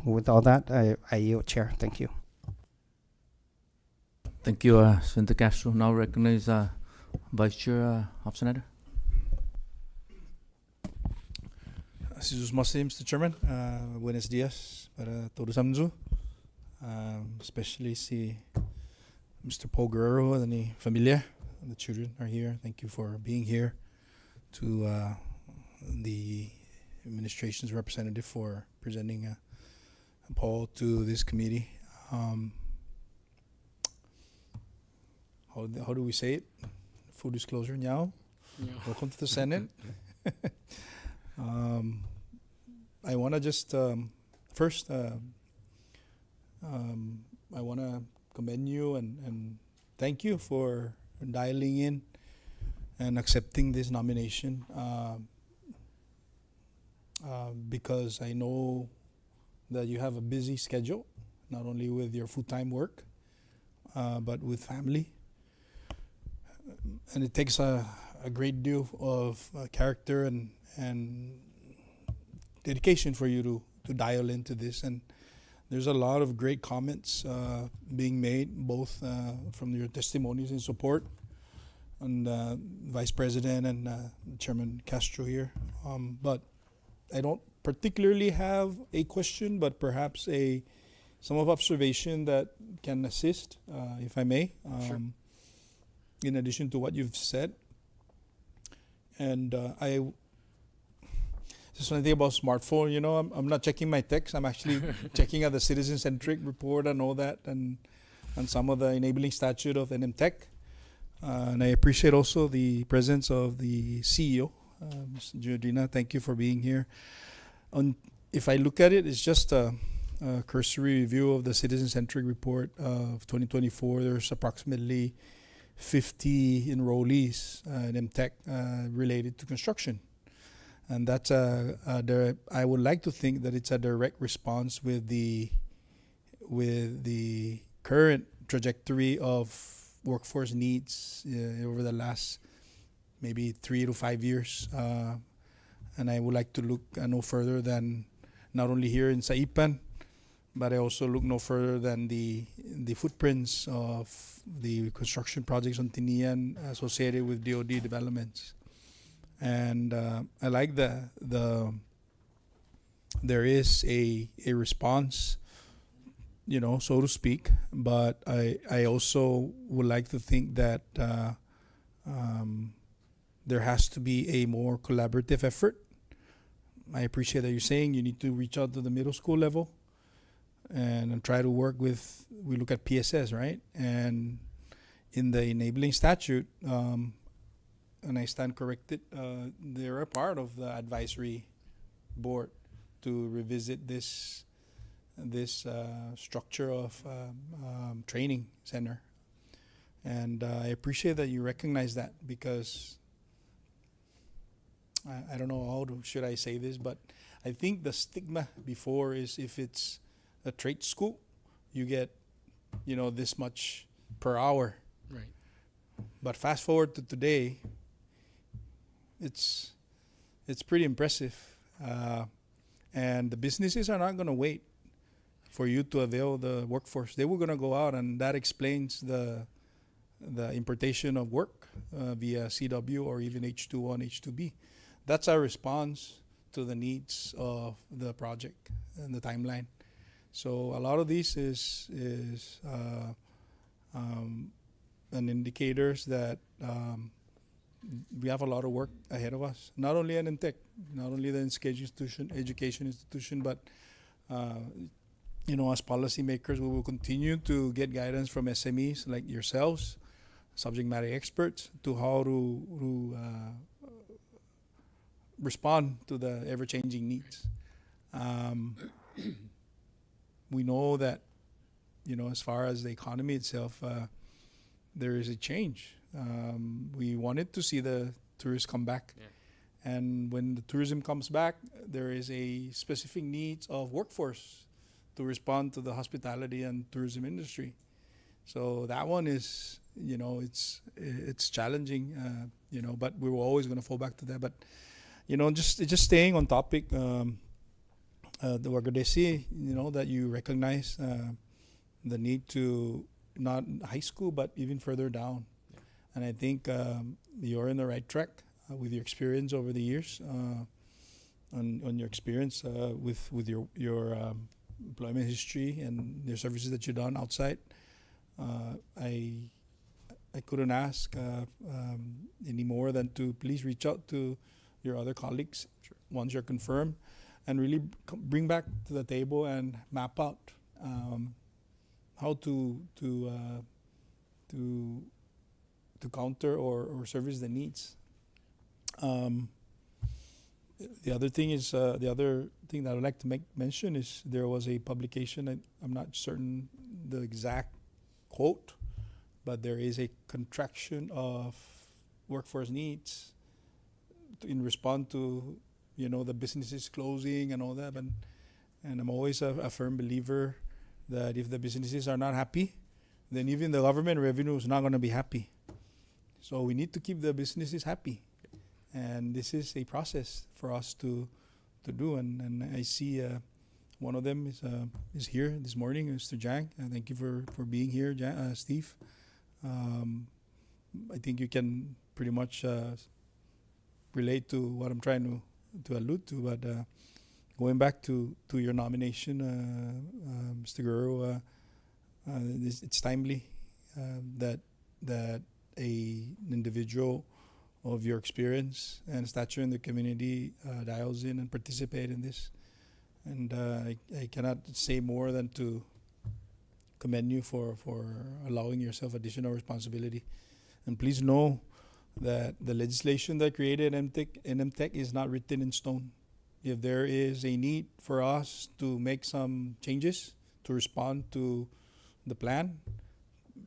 with all that, I yield, Chair. Thank you. Thank you, Senator Castro. Now recognize Vice Chair Hofstadter. Si sus masi, Mr. Chairman, buenos días para todos amzo, especially si Mr. Paul Guerrero and the familia, the children are here. Thank you for being here. To the administration's representative for presenting Paul to this committee. How do we say it? Full disclosure, Nyao. Welcome to the Senate. I want to just first I want to commend you and thank you for dialing in and accepting this nomination. because I know that you have a busy schedule, not only with your full-time work, but with family. And it takes a great deal of character and dedication for you to dial into this. And there's a lot of great comments being made, both from your testimonies in support and Vice President and Chairman Castro here. But I don't particularly have a question, but perhaps some of observation that can assist, if I may, Sure. in addition to what you've said. And I just want to think about smartphone. You know, I'm not checking my text. I'm actually checking at the citizen-centric report and all that, and some of the enabling statute of NMTech. And I appreciate also the presence of the CEO, Ms. Georgina. Thank you for being here. If I look at it, it's just a cursory review of the citizen-centric report of 2024. There's approximately 50 enrollees in MTech related to construction. And that's I would like to think that it's a direct response with the current trajectory of workforce needs over the last maybe 3 to 5 years. And I would like to look no further than not only here in Saipan, but I also look no further than the footprints of the construction projects on Tinian associated with DoD developments. And I like there is a response, you know, so to speak. But I also would like to think that there has to be a more collaborative effort. I appreciate that you're saying you need to reach out to the middle school level and try to work with, we look at PSS, right? And in the enabling statute, and I stand corrected, they're a part of the advisory board to revisit this structure of training center. And I appreciate that you recognize that, because I don't know should I say this, but I think the stigma before is if it's a trade school, you get, you know, this much per hour. Right. But fast forward to today, it's pretty impressive. And the businesses are not going to wait for you to avail the workforce. They were going to go out, and that explains the importation of work via CW or even H2O and H2B. That's our response to the needs of the project and the timeline. So a lot of these is an indicators that we have a lot of work ahead of us. Not only at NTech, not only the education institution, but you know, as policymakers, we will continue to get guidance from SMEs like yourselves, subject matter experts, to how to respond to the ever-changing needs. We know that, you know, as far as the economy itself, there is a change. We wanted to see the tourists come back. Yeah. And when the tourism comes back, there is a specific needs of workforce to respond to the hospitality and tourism industry. So that one is, you know, it's challenging, you know, but we were always going to fall back to that. But, you know, just staying on topic, the Wagadesi, you know, that you recognize the need to not high school, but even further down. Yeah. And I think you're in the right track with your experience over the years, on your experience with your employment history and your services that you've done outside. I couldn't ask any more than to please reach out to your other colleagues. Sure. Once you're confirmed, and really bring back to the table and map out how to counter or service the needs. The other thing is the other thing that I would like to mention is there was a publication. I'm not certain the exact quote, but there is a contraction of workforce needs in response to the businesses closing and all that. And I'm always a firm believer that if the businesses are not happy, then even the government revenue is not going to be happy. So we need to keep the businesses happy. And this is a process for us to do. And I see one of them is here this morning, Mr. Jang. Thank you for being here, Steve. I think you can pretty much relate to what I'm trying to allude to. But going back to your nomination, Mr. Guerrero, it's timely that an individual of your experience and stature in the community dials in and participate in this. And I cannot say more than to commend you for allowing yourself additional responsibility. And please know that the legislation that created NMTEC is not written in stone. If there is a need for us to make some changes to respond to the plan,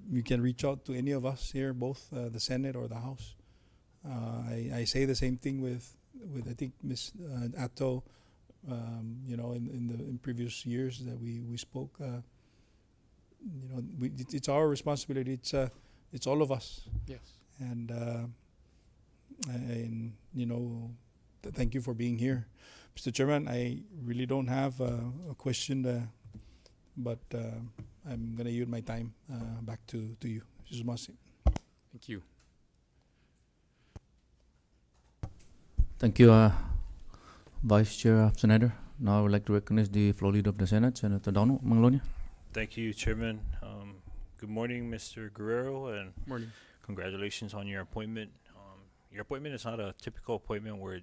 you can reach out to any of us here, both the Senate or the House. I say the same thing with I think Ms. Atto, in previous years that we spoke. It's our responsibility. It's all of us. Yes. And thank you for being here, Mr. Chairman. I really don't have a question, but I'm gonna yield my time back to you, Mr. Masi. Thank you. Thank you, Vice Chair Senator. Now I would like to recognize the floor leader of the Senate, Senator Donald Manglonia. Thank you, Chairman. Good morning, Mr. Guerrero, and Morning. congratulations on your appointment. Your appointment is not a typical appointment where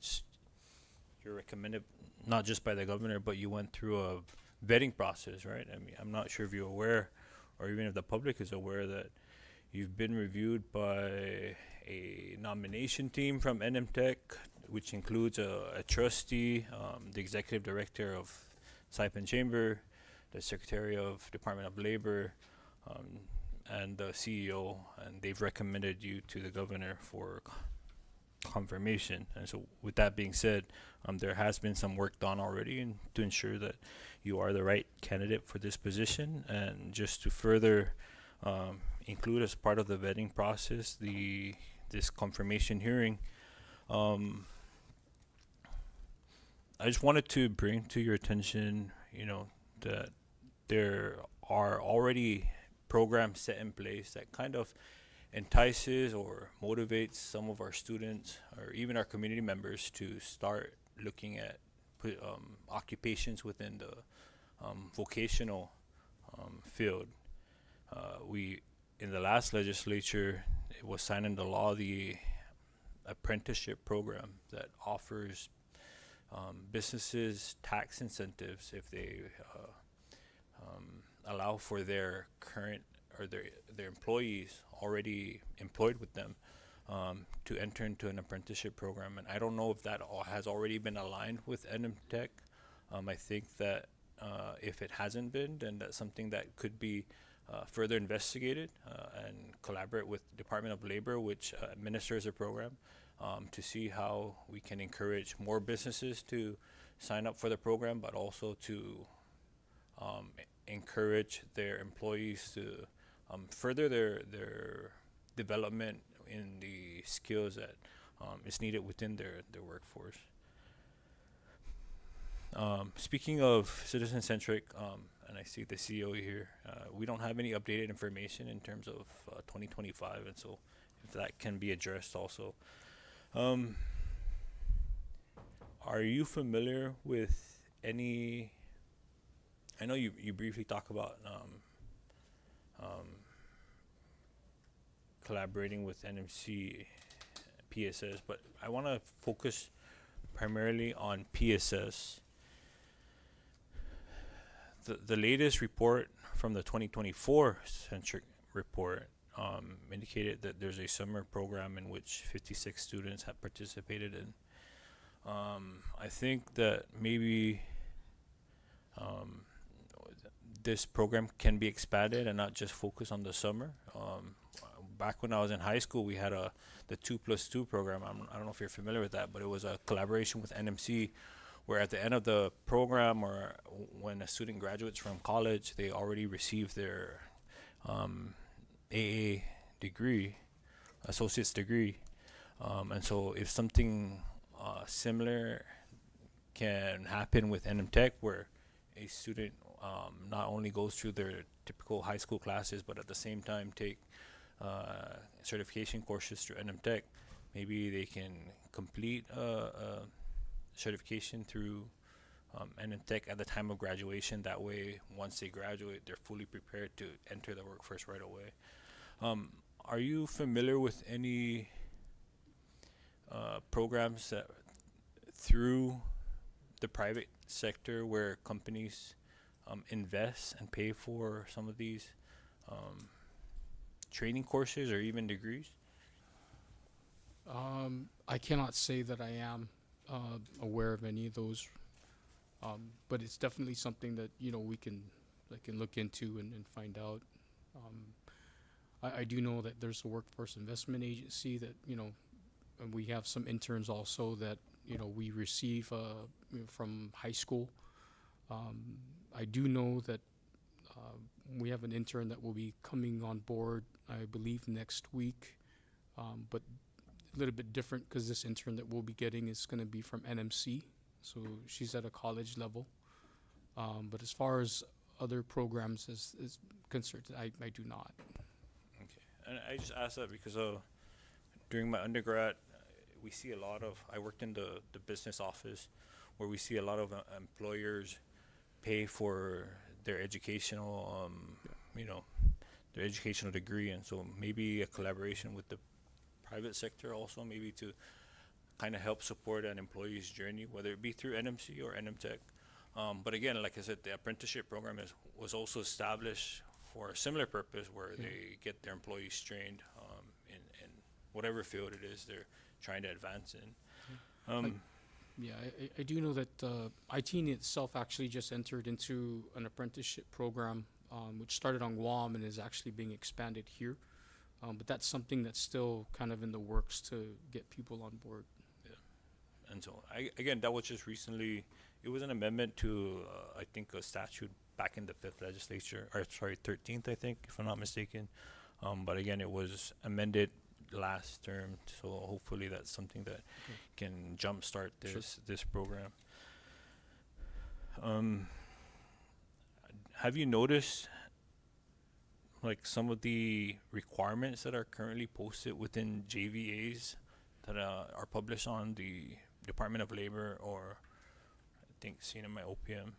you're recommended not just by the governor, but you went through a vetting process, right? I mean, I'm not sure if you're aware, or even if the public is aware, that you've been reviewed by a nomination team from NMTEC, which includes a trustee, the executive director of Saipan Chamber, the secretary of Department of Labor, and the CEO, and they've recommended you to the governor for confirmation. And so with that being said, there has been some work done already to ensure that you are the right candidate for this position. And just to further include as part of the vetting process, this confirmation hearing, I just wanted to bring to your attention, that there are already programs set in place that kind of entices or motivates some of our students or even our community members to start looking at occupations within the vocational field. In the last legislature, it was signed into law the apprenticeship program that offers businesses tax incentives if they allow for their current or their employees already employed with them to enter into an apprenticeship program. And I don't know if that has already been aligned with NMTEC. I think that if it hasn't been, then that's something that could be further investigated and collaborate with Department of Labor, which administers the program, to see how we can encourage more businesses to sign up for the program, but also to encourage their employees to further their development in the skills that is needed within their workforce. Speaking of citizen-centric, and I see the CEO here, we don't have any updated information in terms of 2025, and so if that can be addressed also. Are you familiar with any, I know you briefly talk about collaborating with NMC PSS, but I want to focus primarily on PSS. The latest report from the 2024 centric report indicated that there's a summer program in which 56 students have participated in. I think that maybe this program can be expanded and not just focus on the summer. back when I was in high school, we had the 2+2 program. I don't know if you're familiar with that, but it was a collaboration with NMC, where at the end of the program, or when a student graduates from college, they already receive their AA degree, associate's degree. And so if something similar can happen with NMTech, where a student not only goes through their typical high school classes, but at the same time take certification courses through NMTech, maybe they can complete a certification through NMTech at the time of graduation. That way, once they graduate, they're fully prepared to enter the workforce right away. Are you familiar with any programs that through the private sector where companies invest and pay for some of these training courses or even degrees? I cannot say that I am aware of any of those, but it's definitely something that we can look into and find out. I do know that there's a workforce investment agency that and we have some interns also that we receive from high school. I do know that we have an intern that will be coming on board, I believe, next week, but a little bit different because this intern that we'll be getting is going to be from NMC, so she's at a college level. But as far as other programs is concerned, I do not. Okay, and I just asked that because during my undergrad, we see a lot of, I worked in the business office, where we see a lot of employers pay for their educational, their educational degree. And so maybe a collaboration with the private sector also, maybe to kind of help support an employee's journey, whether it be through NMC or NMTech. But again, like I said, the apprenticeship program was also established for a similar purpose, where they get their employees trained in whatever field it is they're trying to advance in. I do know that ITN itself actually just entered into an apprenticeship program, which started on Guam and is actually being expanded here. But that's something that's still kind of in the works to get people on board. Yeah. And so, again, that was just recently, it was an amendment to, I think, a statute back in the 5th legislature, or sorry, 13th, I think, if I'm not mistaken. But again, it was amended last term, so hopefully that's something that can jumpstart this program. Have you noticed like some of the requirements that are currently posted within JVAs that are published on the Department of Labor, or I think seen in my OPM?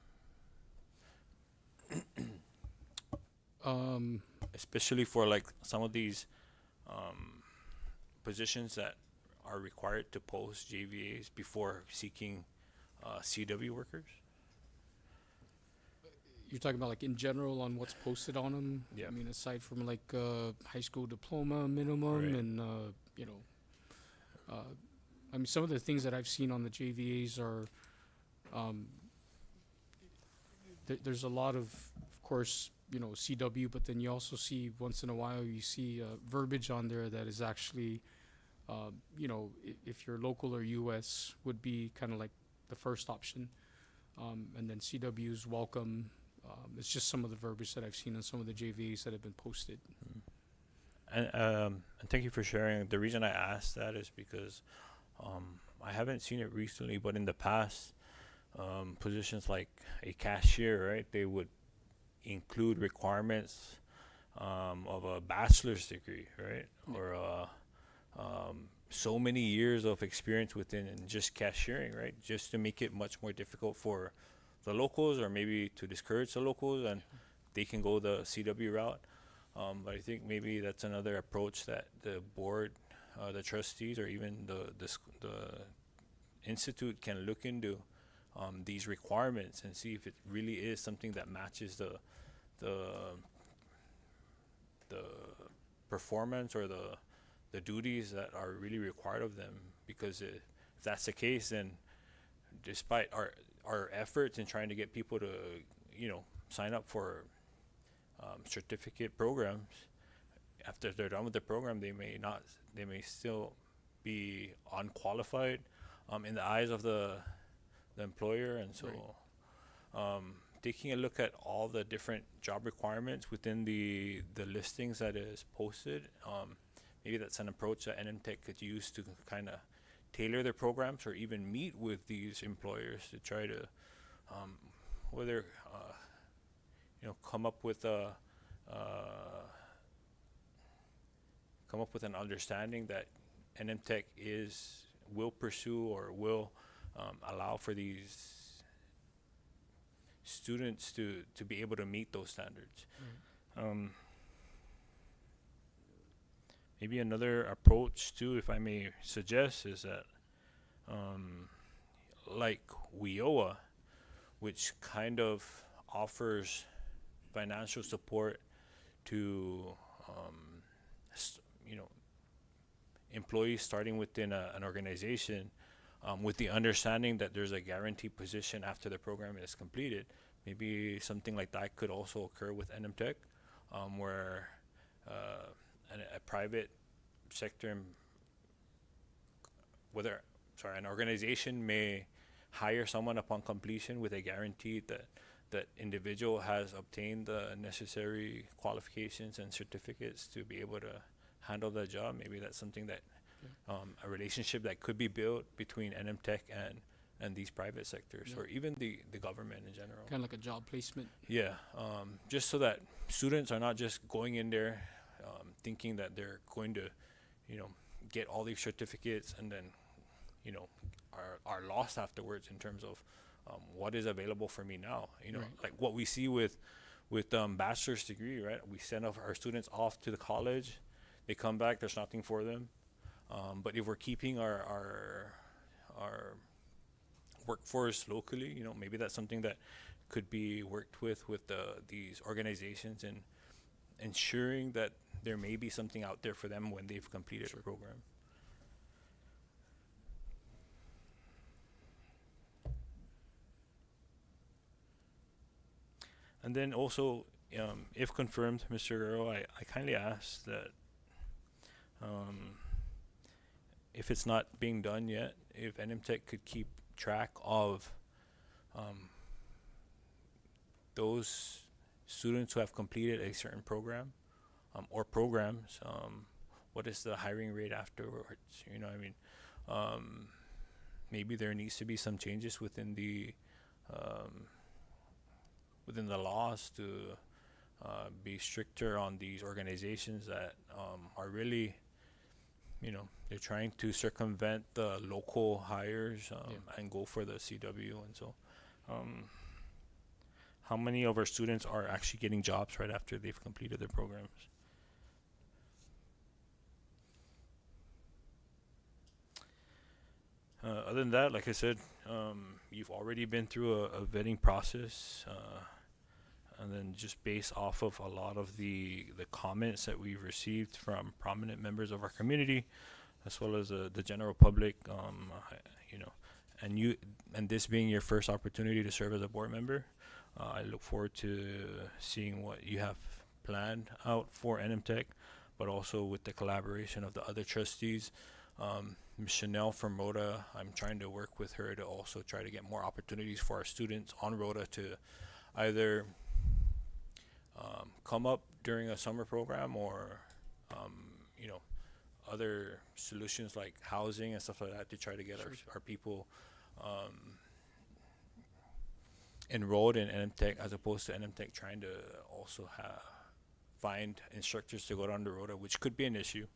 Especially for like some of these positions that are required to post JVAs before seeking CW workers? You're talking about like in general on what's posted on them? Yeah. I mean, aside from like high school diploma minimum, Right. and I mean, some of the things that I've seen on the JVAs are there's a lot of course, CW, but then you also see once in a while you see verbiage on there that is actually, if you're local or U.S. would be kind of like the first option, and then CW's welcome. It's just some of the verbiage that I've seen on some of the JVAs that have been posted. And thank you for sharing. The reason I asked that is because I haven't seen it recently, but in the past, positions like a cashier, right, they would include requirements of a bachelor's degree, right, or so many years of experience within just cashiering, right, just to make it much more difficult for the locals, or maybe to discourage the locals, and they can go the CW route. But I think maybe that's another approach that the board, the trustees, or even the institute can look into these requirements and see if it really is something that matches the performance or the duties that are really required of them. Because if that's the case, then despite our efforts in trying to get people to sign up for certificate programs, after they're done with the program, they may still be unqualified in the eyes of the employer. And so taking a look at all the different job requirements within the listings that is posted, maybe that's an approach that NMTech could use to kind of tailor their programs, or even meet with these employers to try to whether come up with an understanding that NMTech will pursue or will allow for these students to be able to meet those standards. Maybe another approach too, if I may suggest, is that like WIOA, which kind of offers financial support to employees starting within an organization, with the understanding that there's a guaranteed position after the program is completed. Maybe something like that could also occur with NMTech, where a private sector, an organization may hire someone upon completion with a guarantee that that individual has obtained the necessary qualifications and certificates to be able to handle the job. Maybe that's something that a relationship that could be built between NMTech and these private sectors, or even the government in general. Kind of like a job placement. Yeah, just so that students are not just going in there thinking that they're going to, get all these certificates and then, are lost afterwards in terms of what is available for me now. Like what we see with bachelor's degree, right? We send our students off to the college, they come back, there's nothing for them. But if we're keeping our workforce locally, maybe that's something that could be worked with these organizations, and ensuring that there may be something out there for them when they've completed the program. And then also, if confirmed, Mr. Guerrero, I kindly ask that if it's not being done yet, if NMTech could keep track of those students who have completed a certain program or programs, what is the hiring rate afterwards? Maybe there needs to be some changes within the laws to be stricter on these organizations that are really, they're trying to circumvent the local hires and go for the CW. And so how many of our students are actually getting jobs right after they've completed their programs? Other than that, like I said, you've already been through a vetting process, and then just based off of a lot of the comments that we've received from prominent members of our community, as well as the general public, and this being your first opportunity to serve as a board member, I look forward to seeing what you have planned out for NMTech, but also with the collaboration of the other trustees. Ms. Chanel from Rhoda, I'm trying to work with her to also try to get more opportunities for our students on Rhoda to either come up during a summer program, or other solutions like housing and stuff like that, to try to get our people enrolled in NMTech, as opposed to NMTech trying to also find instructors to go down the Rhoda, which could be an issue.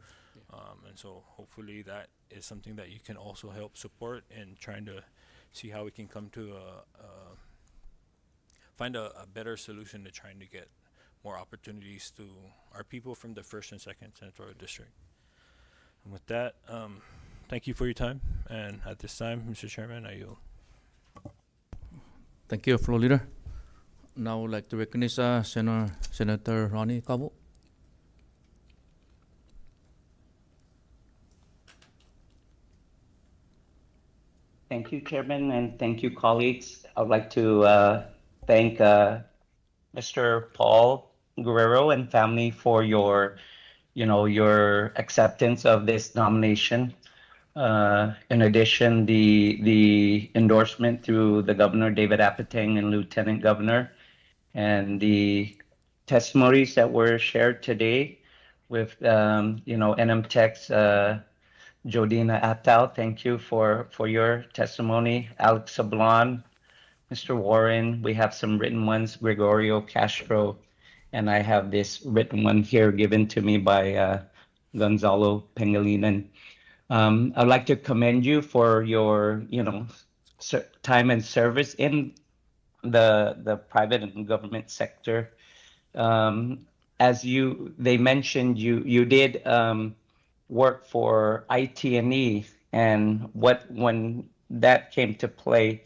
And so hopefully that is something that you can also help support in trying to see how we can come to find a better solution to trying to get more opportunities to our people from the 1st and 2nd Senatorial District. And with that, thank you for your time. And at this time, Mr. Chairman, I yield. Thank you, Floor Leader. Now I would like to recognize Senator Ronnie Cabo. Thank you, Chairman, and thank you, colleagues. I would like to thank Mr. Paul Guerrero and family for your your acceptance of this nomination. In addition, the endorsement through the Governor David Apateng and Lieutenant Governor, and the testimonies that were shared today with NMTech's Jodina Attal. Thank you for your testimony. Alex Sablon, Mr. Warren. We have some written ones. Gregorio Castro, and I have this written one here given to me by Gonzalo Pangilinan. I'd like to commend you for your, time and service in the private and government sector. As they mentioned, you did work for IT&E, and when that came to play,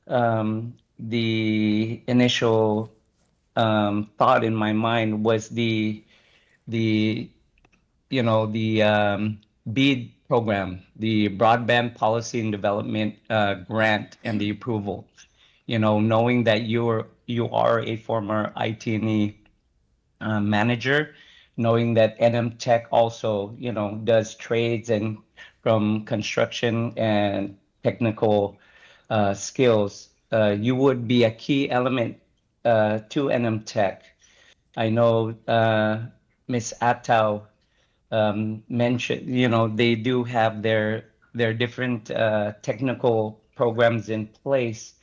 the initial thought in my mind was the BEAD program, the Broadband Policy and Development grant, and the approval. Knowing that you are a former IT&E manager, knowing that NM Tech also, does trades and from construction and technical skills, you would be a key element to NM Tech. I know Ms. Atau mentioned, they do have their different technical programs in place.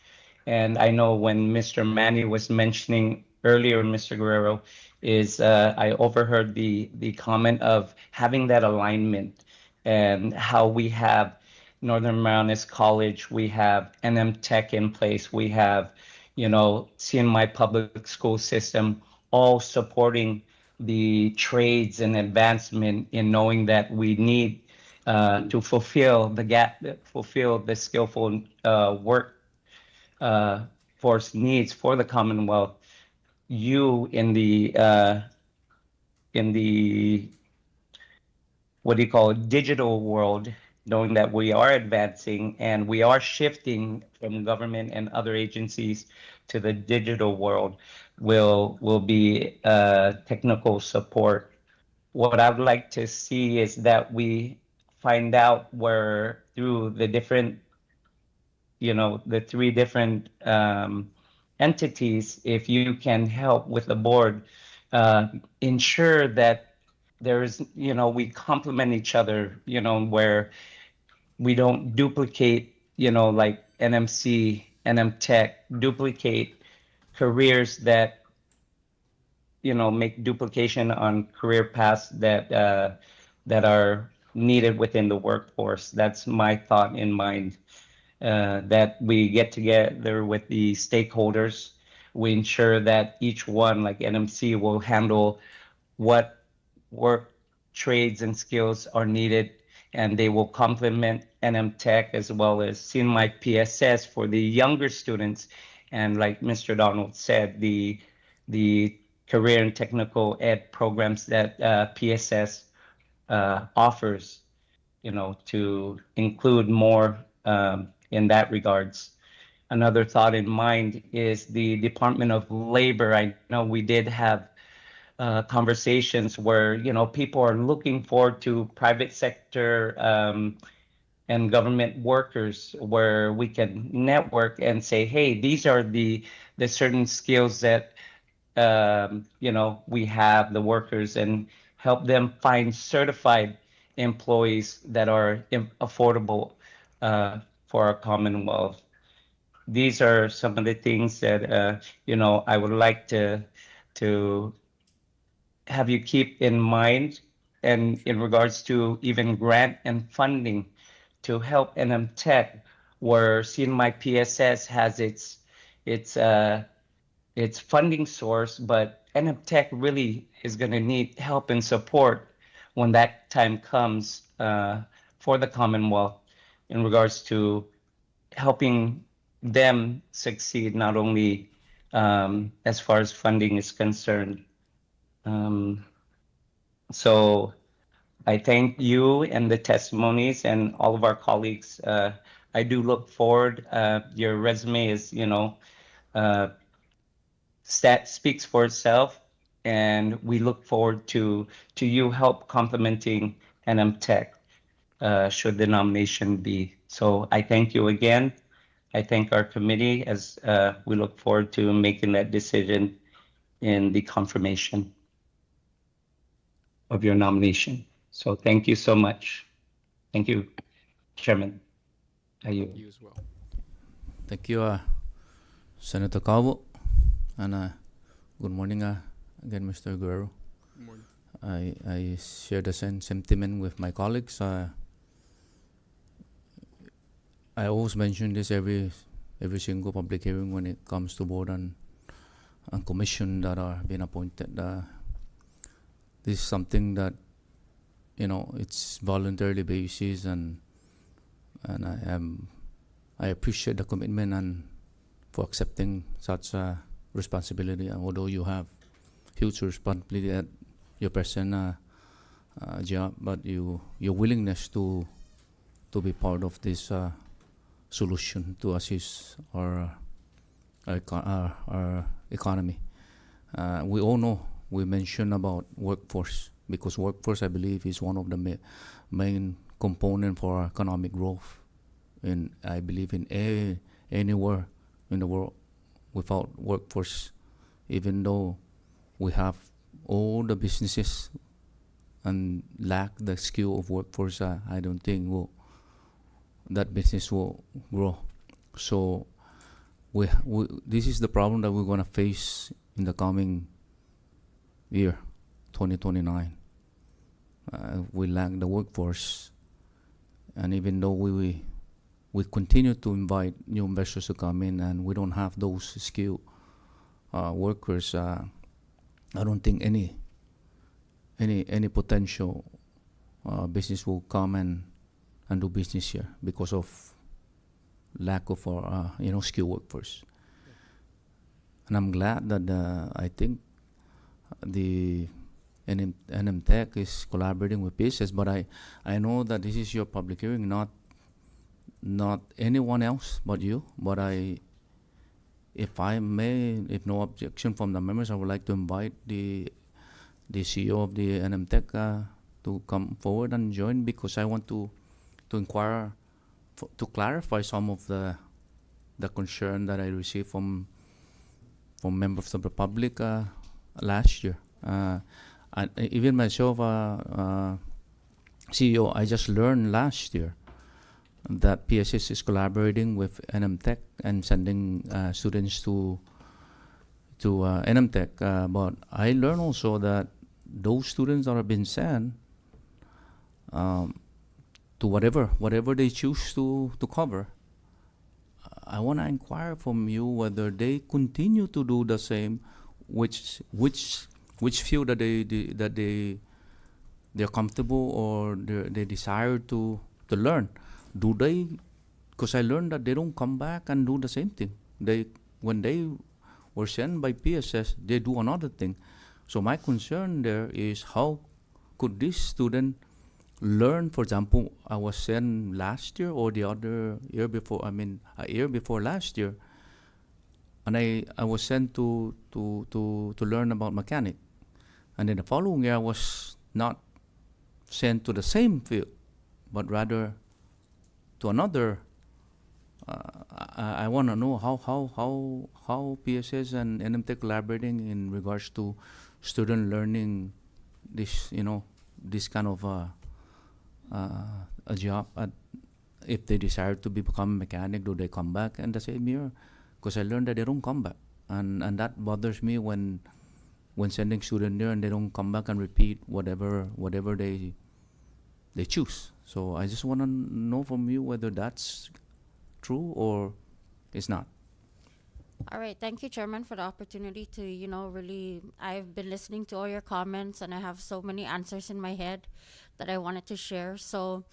And I know when Mr. Manny was mentioning earlier, Mr. Guerrero, is I overheard the comment of having that alignment and how we have Northern Marianas College, we have NM Tech in place, we have, CNMI public school system, all supporting the trades and advancement in knowing that we need to fulfill the gap, fulfill the skillful work force needs for the Commonwealth. You in the what do you call it, digital world, knowing that we are advancing and we are shifting from government and other agencies to the digital world, will be technical support. What I'd like to see is that we find out where through the different, the three different entities, if you can help with the board, ensure that there's, we complement each other, where we don't duplicate, like NMC, NM Tech, duplicate careers that, make duplication on career paths that that are needed within the workforce. That's my thought in mind. That we get together with the stakeholders, we ensure that each one, like NMC, will handle what work trades and skills are needed, and they will complement NM Tech as well as CNMI PSS for the younger students. And like Mr. Donald said, the career and technical ed programs that PSS offers, to include more in that regards. Another thought in mind is the Department of Labor. I know we did have conversations where, people are looking forward to private sector and government workers, where we can network and say, hey, these are the certain skills that we have the workers, and help them find certified employees that are affordable for our Commonwealth. These are some of the things that I would like to have you keep in mind, and in regards to even grant and funding to help NM Tech, where CNMI PSS has its funding source, but NM Tech really is going to need help and support when that time comes for the Commonwealth, in regards to helping them succeed, not only as far as funding is concerned. So I thank you and the testimonies and all of our colleagues. I do look forward. Your resume is, speaks for itself. and we look forward to you help complementing NMTech should the nomination be. So I thank you again. I thank our committee as we look forward to making that decision in the confirmation of your nomination. So thank you so much. Thank you, Chairman. You as well. Thank you, Senator Calvo, and good morning again, Mr. Guerrero. Good morning. I share the same sentiment with my colleagues. I always mention this every single public hearing when it comes to board and commission that are being appointed. This is something that, you know, it's voluntarily basis, and I appreciate the commitment and for accepting such a responsibility. Although you have huge responsibility at your present job, but your willingness to be part of this solution to assist our economy. We all know, we mentioned about workforce, because workforce, I believe, is one of the main component for economic growth. And I believe in anywhere in the world, without workforce, even though we have all the businesses and lack the skill of workforce, I don't think that business will grow. So this is the problem that we're going to face in the coming year, 2029. We lack the workforce, and even though we continue to invite new investors to come in, and we don't have those skilled workers, I don't think any potential business will come and do business here because of lack of skilled workforce. And I'm glad that I think the NMTech is collaborating with PSS, but I know that this is your public hearing, not anyone else but you. But if I may, if no objection from the members, I would like to invite the CEO of the NMTech to come forward and join, because I want to inquire, to clarify some of the concern that I received from members of the public last year. And even myself, CEO, I just learned last year that PSS is collaborating with NMTech and sending students to NMTech. But I learned also that those students that have been sent to whatever they choose to cover, I want to inquire from you whether they continue to do the same, which field that they're comfortable or they desire to learn. Do they? Because I learned that they don't come back and do the same thing. When they were sent by PSS, they do another thing. So my concern there is, how could this student learn? For example, I was sent last year or the other year before, a year before last year, and I was sent to learn about mechanic. And then the following year, I was not sent to the same field, but rather to another. I want to know how PSS and NMTech collaborating in regards to student learning this kind of a job. If they desire to become a mechanic, do they come back in the same year? Because I learned that they don't come back, and that bothers me when sending students there and they don't come back and repeat whatever they choose. So I just want to know from you whether that's true or it's not. All right, thank you, Chairman, for the opportunity to, really, I've been listening to all your comments, and I have so many answers in my head that I wanted to share. So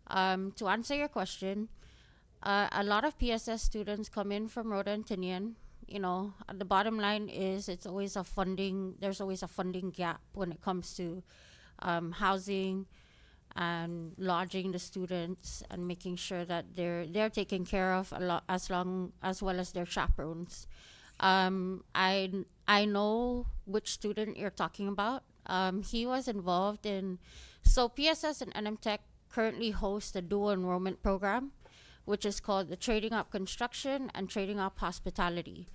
to answer your question, a lot of PSS students come in from Rhoda and Tinian. The bottom line is there's always a funding gap when it comes to housing and lodging the students and making sure that they're taken care of as well as their chaperones. I know which student you're talking about. He was involved in, so PSS and NMTech currently host a dual enrollment program, which is called the Trading Up Construction and Trading Up Hospitality.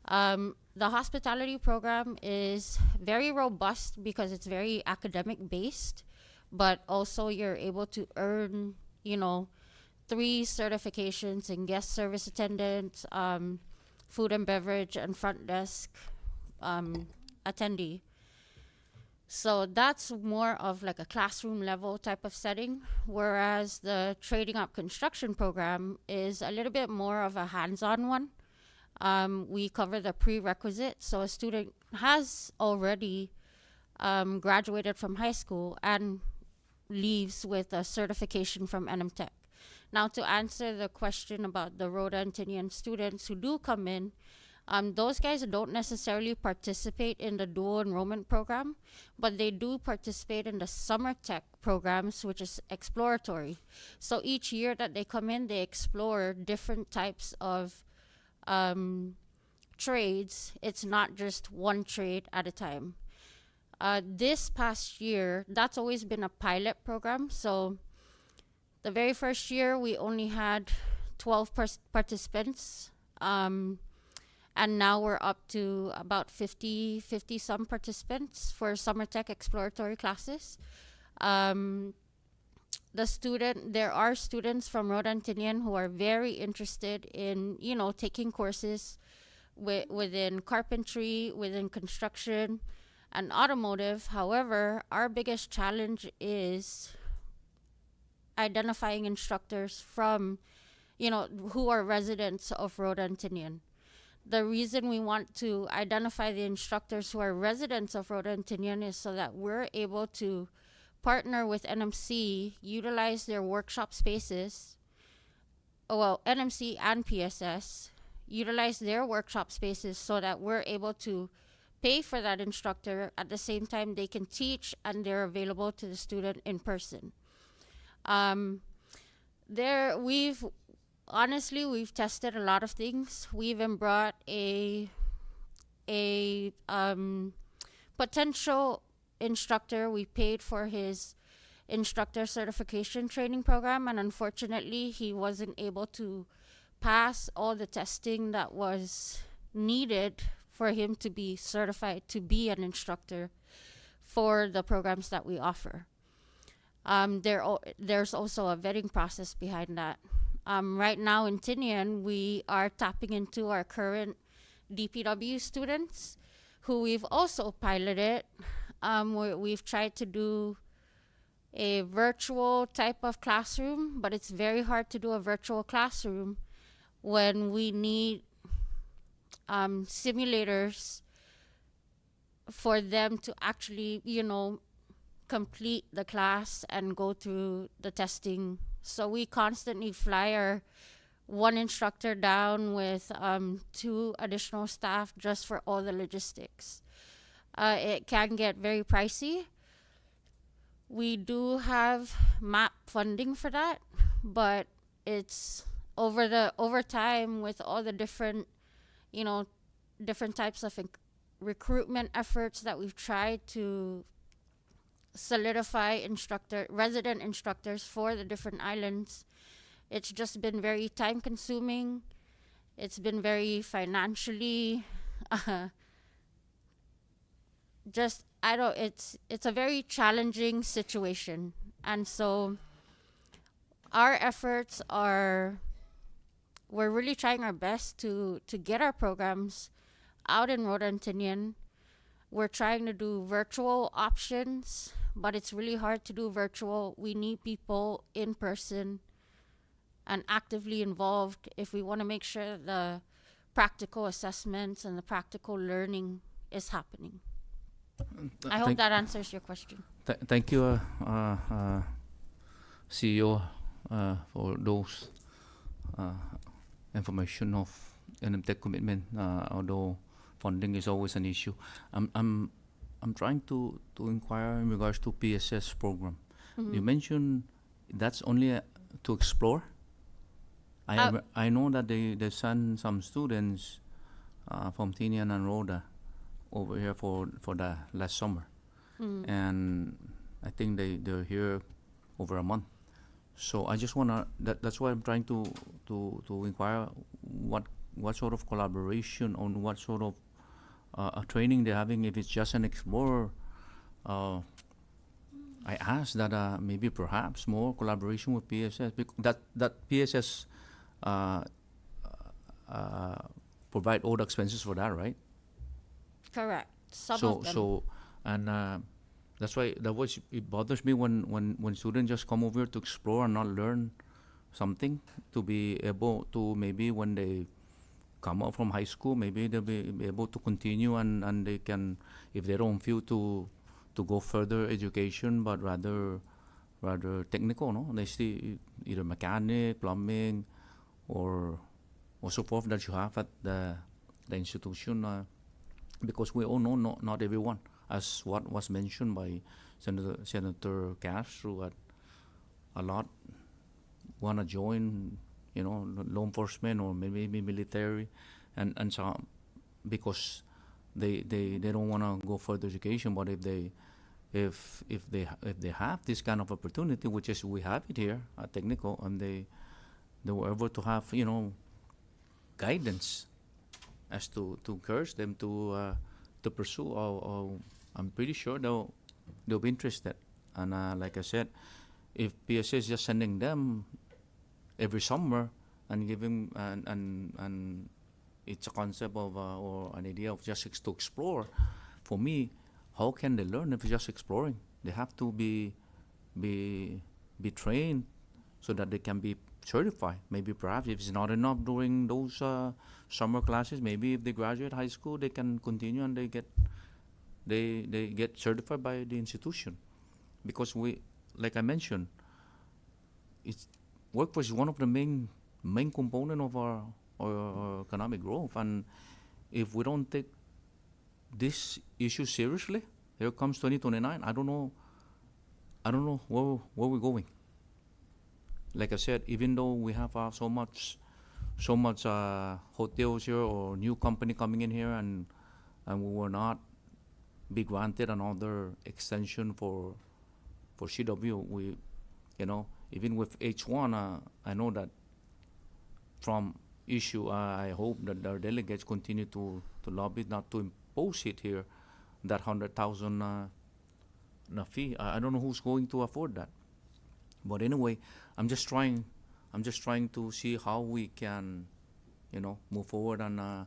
The hospitality program is very robust because it's very academic based, but also you're able to earn, 3 certifications in guest service attendant, food and beverage, and front desk attendee. So that's more of like a classroom level type of setting, whereas the Trading Up Construction program is a little bit more of a hands-on one. We cover the prerequisites, so a student has already graduated from high school and leaves with a certification from NMTech. Now, to answer the question about the Rhoda and Tinian students who do come in, those guys don't necessarily participate in the dual enrollment program, but they do participate in the summer tech programs, which is exploratory. So each year that they come in, they explore different types of trades. It's not just one trade at a time. This past year, that's always been a pilot program. So the very first year, we only had 12 participants. And now we're up to about 50 some participants for summer tech exploratory classes. There are students from Rhoda and Tinian who are very interested in, taking courses within carpentry, within construction, and automotive. However, our biggest challenge is identifying instructors from, who are residents of Rhoda and Tinian. The reason we want to identify the instructors who are residents of Rhoda and Tinian is so that we're able to partner with NMC, utilize their workshop spaces, NMC and PSS, utilize their workshop spaces so that we're able to pay for that instructor. At the same time, they can teach and they're available to the student in person. We've tested a lot of things. We even brought a potential instructor. We paid for his instructor certification training program, and unfortunately, he wasn't able to pass all the testing that was needed for him to be certified to be an instructor for the programs that we offer. There's also a vetting process behind that. Right now in Tinian, we are tapping into our current DPW students who we've also piloted. We've tried to do a virtual type of classroom, but it's very hard to do a virtual classroom when we need simulators for them to actually, complete the class and go through the testing. So we constantly fly our one instructor down with 2 additional staff just for all the logistics. It can get very pricey. We do have MAP funding for that, but it's over time with all the different types of recruitment efforts that we've tried to solidify resident instructors for the different islands. It's just been very time consuming. It's been very financially it's a very challenging situation. And so our efforts we're really trying our best to get our programs out in Rhoda and Tinian. We're trying to do virtual options, but it's really hard to do virtual. We need people in person and actively involved if we want to make sure the practical assessments and the practical learning is happening. I hope that answers your question. Thank you, CEO, for those information of NMTech commitment, although funding is always an issue. I'm trying to inquire in regards to PSS program. Mhm. You mentioned that's only to explore. I know that they send some students from Tinian and Rhoda over here for the last summer, and I think they're here over a month. So I just wanna that's why I'm trying to inquire what sort of collaboration on what sort of training they're having. If it's just an explorer, I asked that maybe perhaps more collaboration with PSS, because that PSS provide all the expenses for that, right? Correct. Some so of them. so and that's why it bothers me when students just come over to explore and not learn something, to be able to, maybe when they come out from high school, maybe they'll be able to continue, and they can, if they don't feel to go further education, but rather technical, no, they see either mechanic, plumbing, or so forth that you have at the institution, because we all know not everyone, as what was mentioned by Senator Castro, a lot want to join, law enforcement or maybe military, and so on, because they don't want to go further education. But if they have this kind of opportunity, which is we have it here at Technical, and they were able to have guidance as to encourage them to pursue, I'm pretty sure they'll be interested. And like I said, if PSA is just sending them every summer and giving and it's a concept of or an idea of just to explore, for me, how can they learn if just exploring? They have to be trained so that they can be certified. Maybe perhaps if it's not enough during those summer classes, maybe if they graduate high school, they can continue and they get certified by the institution. Because like I mentioned, it's workforce is one of the main component of our economic growth, and if we don't take this issue seriously, here comes 2029. I don't know where we're going. Like I said, even though we have so much hotels here or new company coming in here, and we will not be granted another extension for CW. We, even with H1, I know that from issue, I hope that our delegates continue to lobby not to impose it here, that 100,000 fee. I don't know who's going to afford that. But anyway, I'm just trying to see how we can, move forward and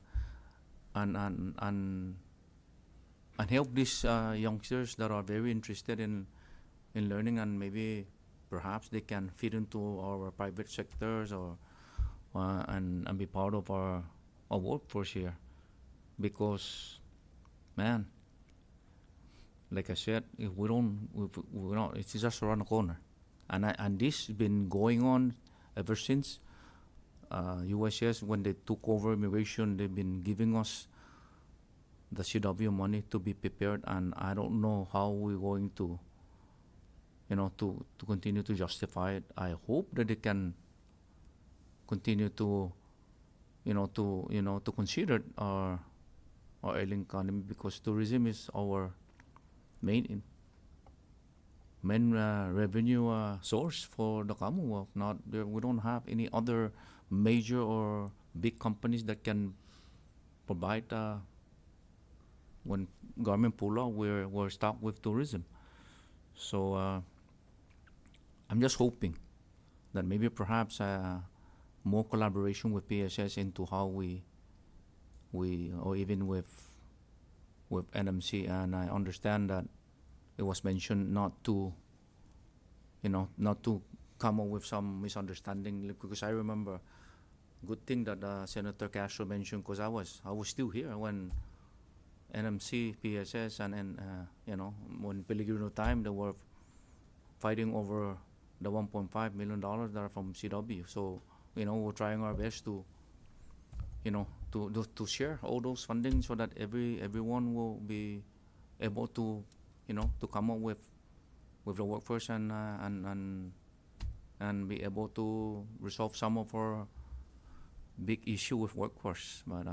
help these youngsters that are very interested in learning, and maybe perhaps they can fit into our private sectors or and be part of our workforce here. Because, man, like I said, if we don't, it's just around the corner. And this has been going on ever since USS, when they took over immigration, they've been giving us the CW money to be prepared, and I don't know how we're going to, to continue to justify it. I hope that they can continue to, to consider our island economy, because tourism is our main revenue source for the Commonwealth. We don't have any other major or big companies that can provide. When government pull out, we're stuck with tourism. So I'm just hoping that maybe perhaps more collaboration with PSS into how we or even with NMC. And I understand that it was mentioned not to come up with some misunderstanding, because I remember, good thing that Senator Castro mentioned, because I was still here when NMC, PSS, and when Pellegrino time, they were fighting over the $1.5 million that are from CW. So we're trying our best to share all those funding so that everyone will be able to to come up with the workforce and be able to resolve some of our big issue with workforce. But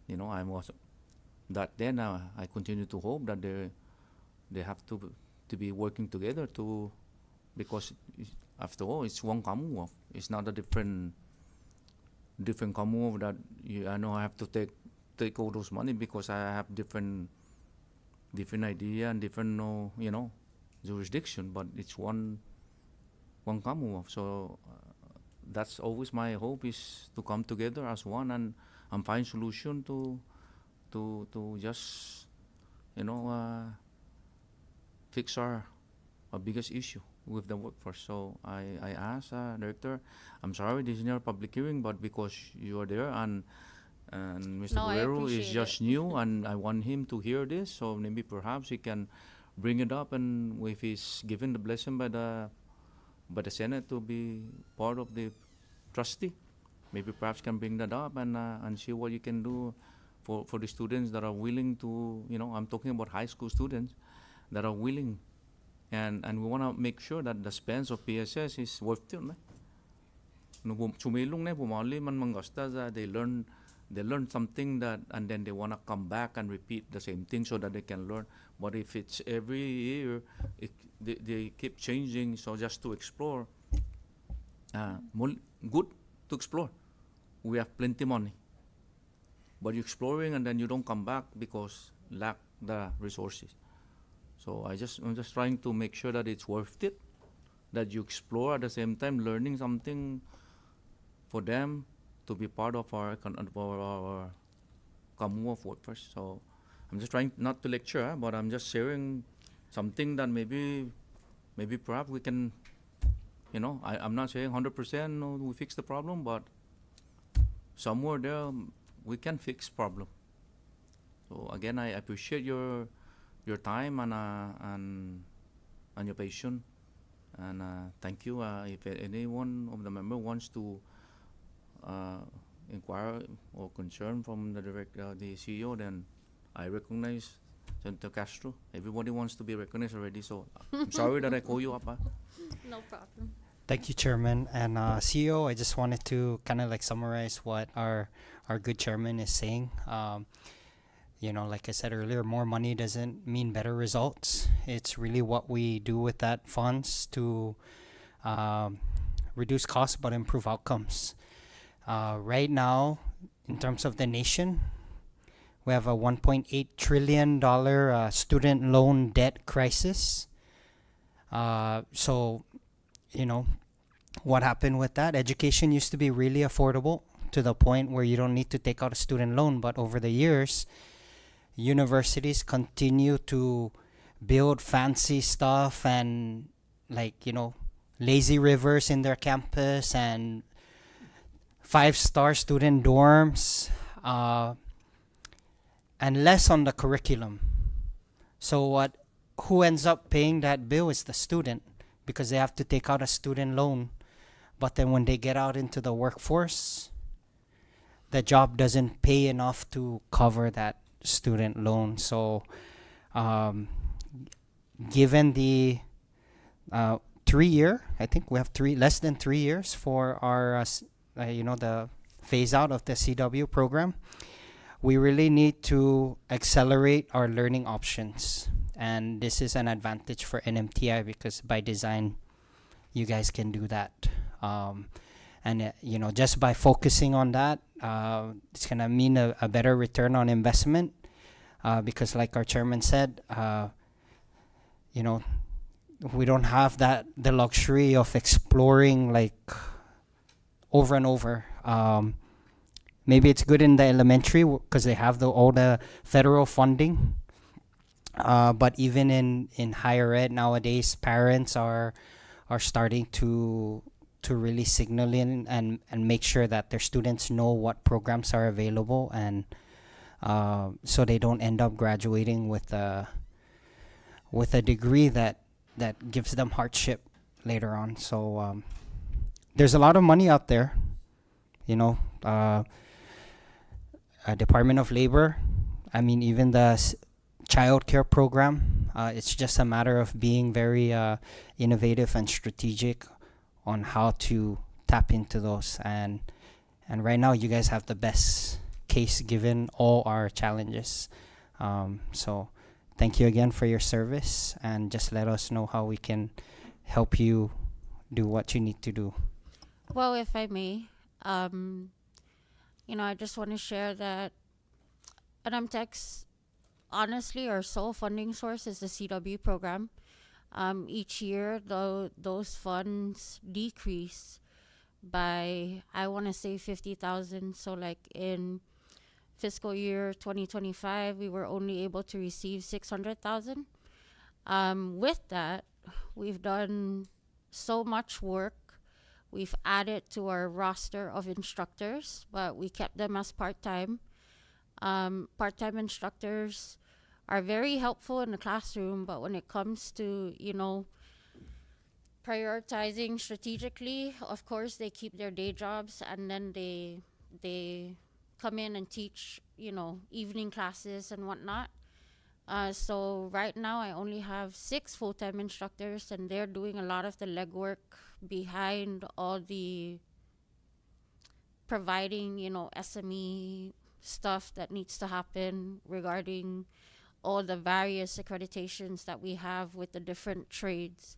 you know, I was that then. I continue to hope that they have to be working together to, because after all, it's one Commonwealth. It's not a different Commonwealth that I know I have to take all those money because I have different idea and different you know, jurisdiction. But it's one Commonwealth. So that's always my hope, is to come together as one and find solution to just, you know, fix our biggest issue with the workforce. So I asked Director, I'm sorry this is not a public hearing, but because you are there and Mr. No, I Guerrero is appreciate just it. new and I want him to hear this, so maybe perhaps he can bring it up, and if he's given the blessing by the Senate to be part of the trustee, maybe perhaps can bring that up and see what you can do for the students that are willing to, you know, I'm talking about high school students that are willing, and we want to make sure that the spends of PSS is worth it. No, sumilong na pumali man mangasta, they learn something that, and then they want to come back and repeat the same thing so that they can learn. But if it's every year, they keep changing, so just to explore, good to explore. We have plenty money, but you're exploring and then you don't come back because lack the resources. So I'm just trying to make sure that it's worth it, that you explore at the same time learning something for them to be part of our Commonwealth workforce. So I'm just trying not to lecture, but I'm just sharing something that maybe perhaps we can, you know, I'm not saying 100% we fix the problem, but somewhere there we can fix problem. So again, I appreciate your time and your patience, and thank you. If anyone of the member wants to inquire or concern from the CEO, then I recognize Senator Castro. Everybody wants to be recognized already, so I'm sorry that I call you up. No problem. Thank you, Chairman. And CEO, I just wanted to kind of like summarize what our good chairman is saying. You know, like I said earlier, more money doesn't mean better results. It's really what we do with that funds to reduce costs but improve outcomes. Right now, in terms of the nation, we have a $1.8 trillion student loan debt crisis. So, you know, what happened with that? Education used to be really affordable to the point where you don't need to take out a student loan. But over the years, universities continue to build fancy stuff and, like, you know, lazy rivers in their campus and 5-star student dorms, and less on the curriculum. So who ends up paying that bill is the student, because they have to take out a student loan. But then when they get out into the workforce, the job doesn't pay enough to cover that student loan. So given the 3-year, I think we have less than 3 years for our you know, the phase out of the CW program, we really need to accelerate our learning options. And this is an advantage for NMTI because by design, you guys can do that. And you know, just by focusing on that, it's gonna mean a better return on investment. Because like our chairman said, you know, we don't have the luxury of exploring like over and over. Maybe it's good in the elementary because they have all the federal funding. But even in higher ed nowadays, parents are starting to really signal in and make sure that their students know what programs are available, and so they don't end up graduating with a degree that gives them hardship later on. So there's a lot of money out there, you know. Department of Labor, I mean, even the child care program, it's just a matter of being very innovative and strategic on how to tap into those. And And right now, you guys have the best case given all our challenges. So thank you again for your service, and just let us know how we can help you do what you need to do. Well, if I may, I just want to share that NMTEC's honestly our sole funding source is the CW program. Each year, though, those funds decrease by, I want to say, 50,000. So like in fiscal year 2025, we were only able to receive 600,000. With that, we've done so much work. We've added to our roster of instructors, but we kept them as part-time. Part-time instructors are very helpful in the classroom, but when it comes to, prioritizing strategically, of course, they keep their day jobs, and then they come in and teach, evening classes and whatnot. So right now I only have 6 full-time instructors, and they're doing a lot of the legwork behind all the providing, SME stuff that needs to happen regarding all the various accreditations that we have with the different trades.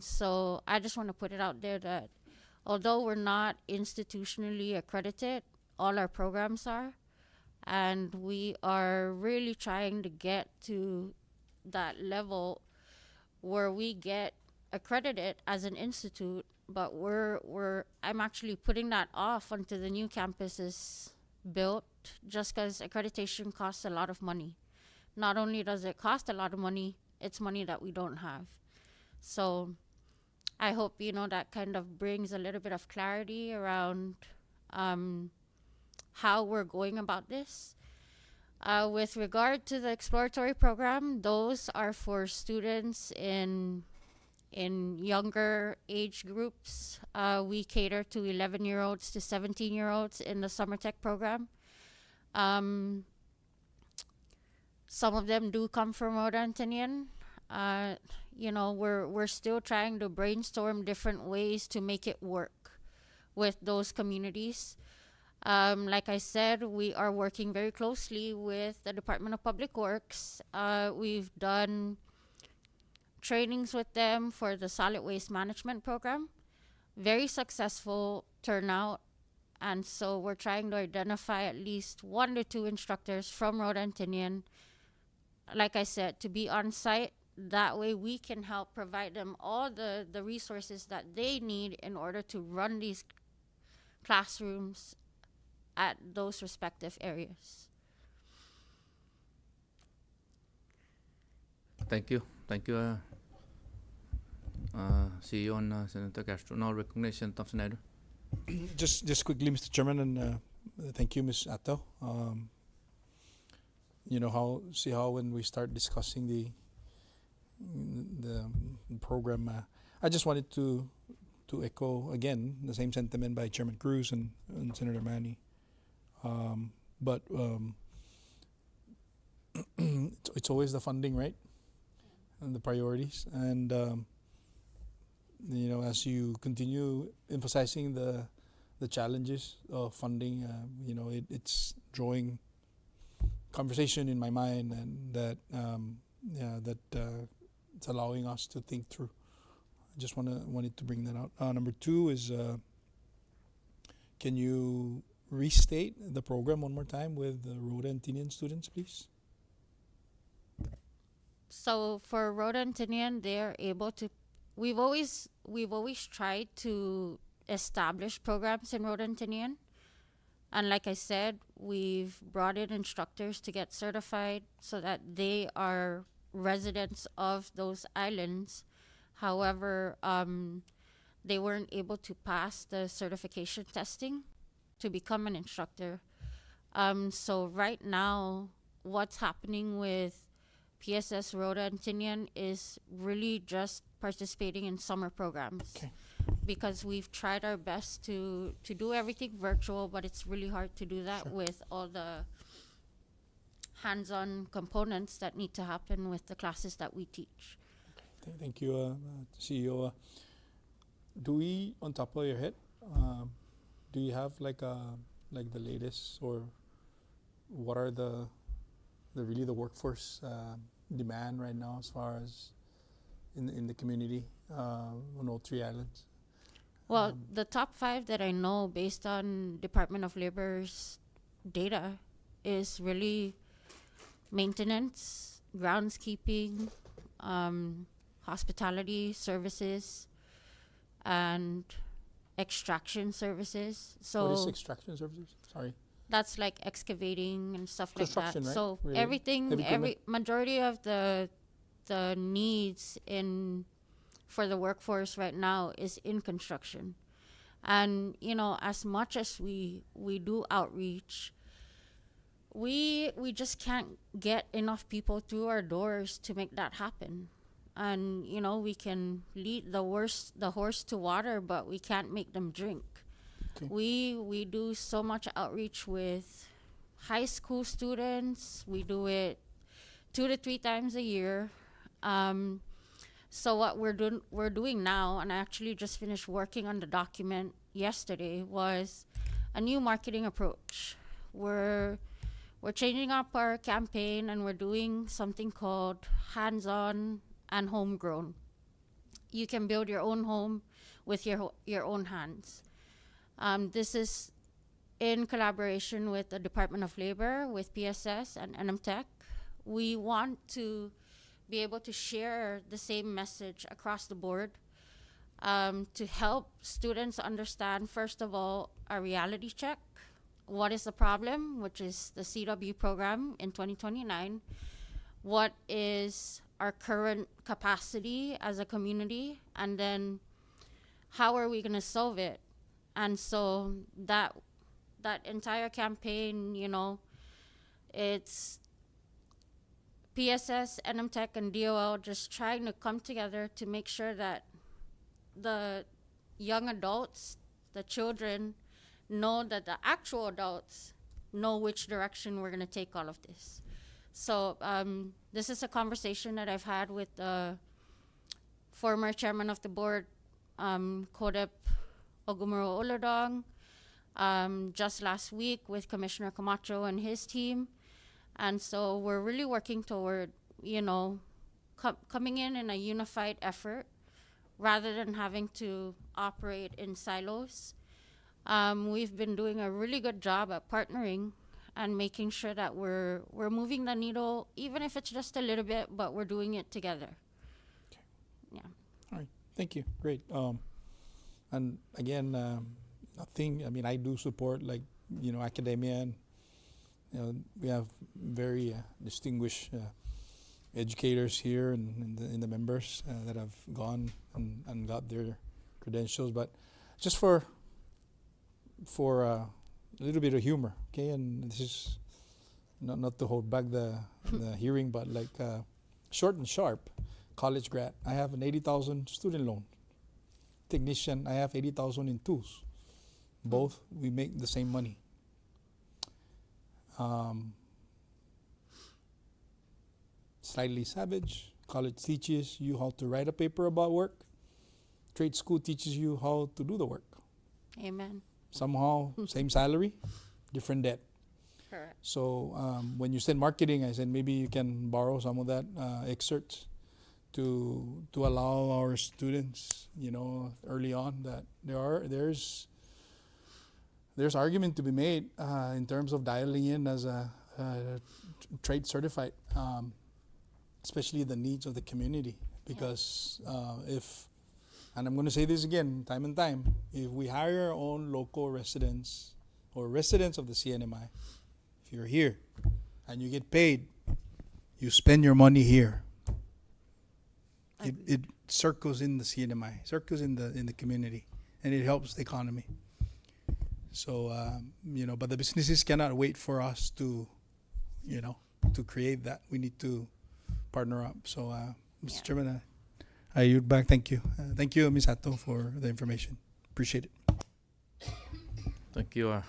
So I just want to put it out there that although we're not institutionally accredited, all our programs are, and we are really trying to get to that level where we get accredited as an institute, but I'm actually putting that off until the new campus is built, just because accreditation costs a lot of money. Not only does it cost a lot of money, it's money that we don't have. So I hope, that kind of brings a little bit of clarity around how we're going about this. With regard to the exploratory program, those are for students in younger age groups. We cater to 11-year-olds to 17-year-olds in the Summer Tech program. Some of them do come from Rhode Antonian. We're still trying to brainstorm different ways to make it work with those communities. Like I said, we are working very closely with the Department of Public Works. We've done trainings with them for the solid waste management program. Very successful turnout. And so we're trying to identify at least 1 to 2 instructors from Rhode Antonian, like I said, to be on site. That way we can help provide them all the resources that they need in order to run these classrooms at those respective areas. Thank you. Thank you, CEO and Senator Castro. Now recognition of Senator. Just quickly, Mr. Chairman, and thank you, Ms. Atto. How when we start discussing the program, I just wanted to echo again the same sentiment by Chairman Cruz and Senator Manny. But it's always the funding, right? And the priorities. And, as you continue emphasizing the challenges of funding, it's drawing conversation in my mind, and that it's allowing us to think through. I just wanted to bring that out. Number 2 is, can you restate the program one more time with the Rhode Antonian students, please? So for Rhode Antonian, they're able to. We've always tried to establish programs in Rhode Antonian, and like I said, we've brought in instructors to get certified so that they are residents of those islands. However, they weren't able to pass the certification testing to become an instructor. So right now, what's happening with PSS Rhode Antonian is really just participating in summer programs. Okay. Because we've tried our best to do everything virtual, but it's really hard to do that with all the hands-on components that need to happen with the classes that we teach. Okay. Thank you, CEO. Do we, on top of your head, do you have like the latest, or what are the really the workforce demand right now as far as in the community on all three islands? Well, the top 5 that I know based on Department of Labor's data is really maintenance, groundskeeping, hospitality services, and extraction services. So What is extraction services? Sorry. that's like excavating and stuff like that. Construction, right? So Really? everything, Heavy equipment? majority of the needs for the workforce right now is in construction. And as much as we do outreach, we just can't get enough people through our doors to make that happen. And we can lead the horse to water, but we can't make them drink. Okay. We do so much outreach with high school students. We do it 2 to 3 times a year. So what we're doing now, and I actually just finished working on the document yesterday, was a new marketing approach. We're changing up our campaign, and we're doing something called hands-on and homegrown. You can build your own home with your own hands. This is in collaboration with the Department of Labor, with PSS and NMTech. We want to be able to share the same message across the board, to help students understand, first of all, a reality check. What is the problem, which is the CW program in 2029? What is our current capacity as a community? And then how are we going to solve it? And so that entire campaign, it's PSS, NMTech, and DOL just trying to come together to make sure that the young adults, the children, know that the actual adults know which direction we're going to take all of this. So this is a conversation that I've had with the former chairman of the board, Kodep Ogumuro Olodong, just last week with Commissioner Camacho and his team. And so we're really working toward, coming in a unified effort rather than having to operate in silos. We've been doing a really good job at partnering and making sure that we're moving the needle, even if it's just a little bit, but we're doing it together. Okay. Yeah. All right. Thank you. Great. And again, I do support academia, and we have very distinguished educators here and in the members that have gone and got their credentials. But just for a little bit of humor, okay? And this is not to hold back the hearing, but short and sharp, college grad. I have an 80,000 student loan. Technician, I have 80,000 in tools. Both, we make the same money. Slightly savage. College teaches you how to write a paper about work. Trade school teaches you how to do the work. Amen. Somehow, same salary, different debt. Correct. So when you said marketing, I said maybe you can borrow some of that excerpts to allow our students, early on, that there's argument to be made in terms of dialing in as a trade certified, especially the needs of the community. Because and I'm going to say this again, time and time, if we hire our own local residents or residents of the CNMI, if you're here and you get paid, you spend your money here. It circles in the CNMI, circles in the community, and it helps the economy. So, but the businesses cannot wait for us to create that. We need to partner up. So, Mr. Chairman, I yield back. Thank you. Thank you, Ms. Hato, for the information. Appreciate it. Thank you,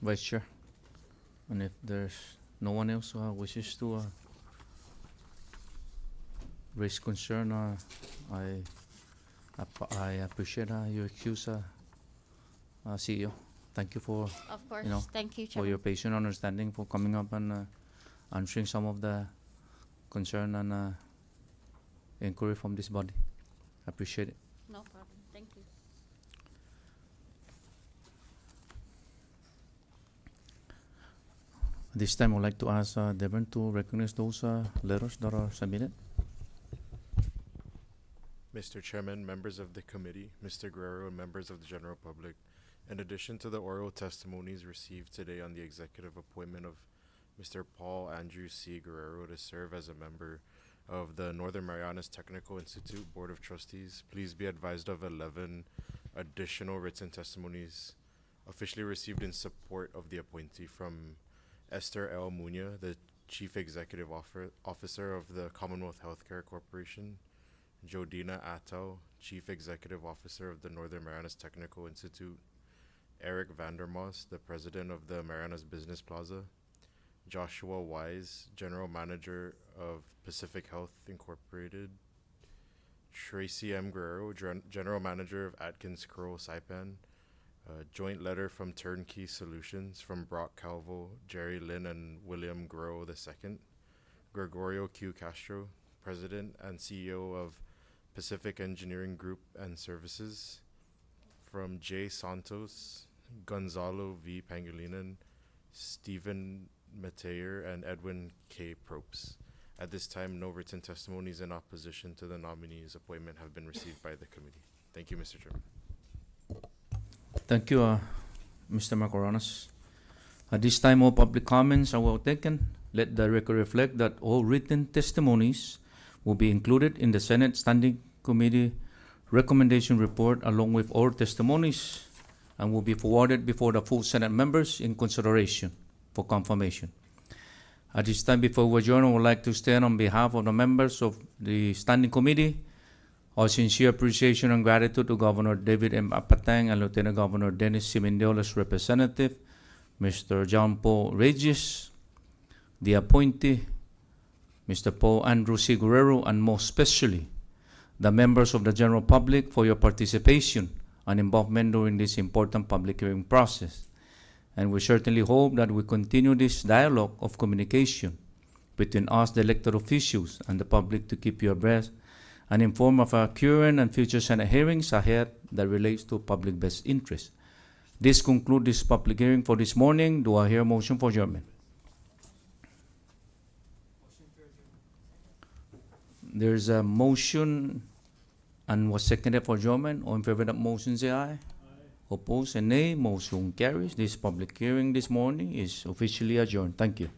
Vice Chair. And if there's no one else who wishes to raise concern, I appreciate your excuse, CEO. Thank you for Of course. you know, Thank you, for Chairman. your patient understanding, for coming up and answering some of the concern and inquiry from this body. Appreciate it. No problem. Thank you. This time, I'd like to ask Devon to recognize those letters that are submitted. Mr. Chairman, members of the committee, Mr. Guerrero, and members of the general public, in addition to the oral testimonies received today on the executive appointment of Mr. Paul Andrew C. Guerrero to serve as a member of the Northern Marianas Technical Institute Board of Trustees, please be advised of 11 additional written testimonies officially received in support of the appointee from Esther L. Munya, the Chief Executive Officer of the Commonwealth Healthcare Corporation, Jodina Attal, Chief Executive Officer of the Northern Marianas Technical Institute, Eric Vandermoss, the President of the Marianas Business Plaza, Joshua Wise, General Manager of Pacific Health Incorporated, Tracy M. Guerrero, General Manager of Atkins Curl Saipan, joint letter from Turnkey Solutions from Brock Calvo, Jerry Lynn, and William Guerrero II, Gregorio Q. Castro, President and CEO of Pacific Engineering Group and Services, from Jay Santos, Gonzalo V. Pangilinan, Stephen Mateer, and Edwin K. Probst. At this time, no written testimonies in opposition to the nominee's appointment have been received by the committee. Thank you, Mr. Chairman. Thank you, Mr. Macaronis. At this time, all public comments are well taken. Let the record reflect that all written testimonies will be included in the Senate Standing Committee recommendation report along with all testimonies and will be forwarded before the full Senate members in consideration for confirmation. At this time, before we adjourn, I would like to stand on behalf of the members of the Standing Committee our sincere appreciation and gratitude to Governor David M. Apatang and Lieutenant Governor Dennis C. Mendoza's representative, Mr. John Paul Regis, the appointee, Mr. Paul Andrew C. Guerrero, and most especially the members of the general public for your participation and involvement during this important public hearing process. And we certainly hope that we continue this dialogue of communication between us, the elected officials, and the public to keep you abreast and informed of our current and future Senate hearings ahead that relates to public best interest. This concludes this public hearing for this morning. Do I hear a motion for adjournment? There's a motion and was seconded for adjournment. All in favor of that motion, say aye. Opposed, say nay. Motion carries. This public hearing this morning is officially adjourned. Thank you.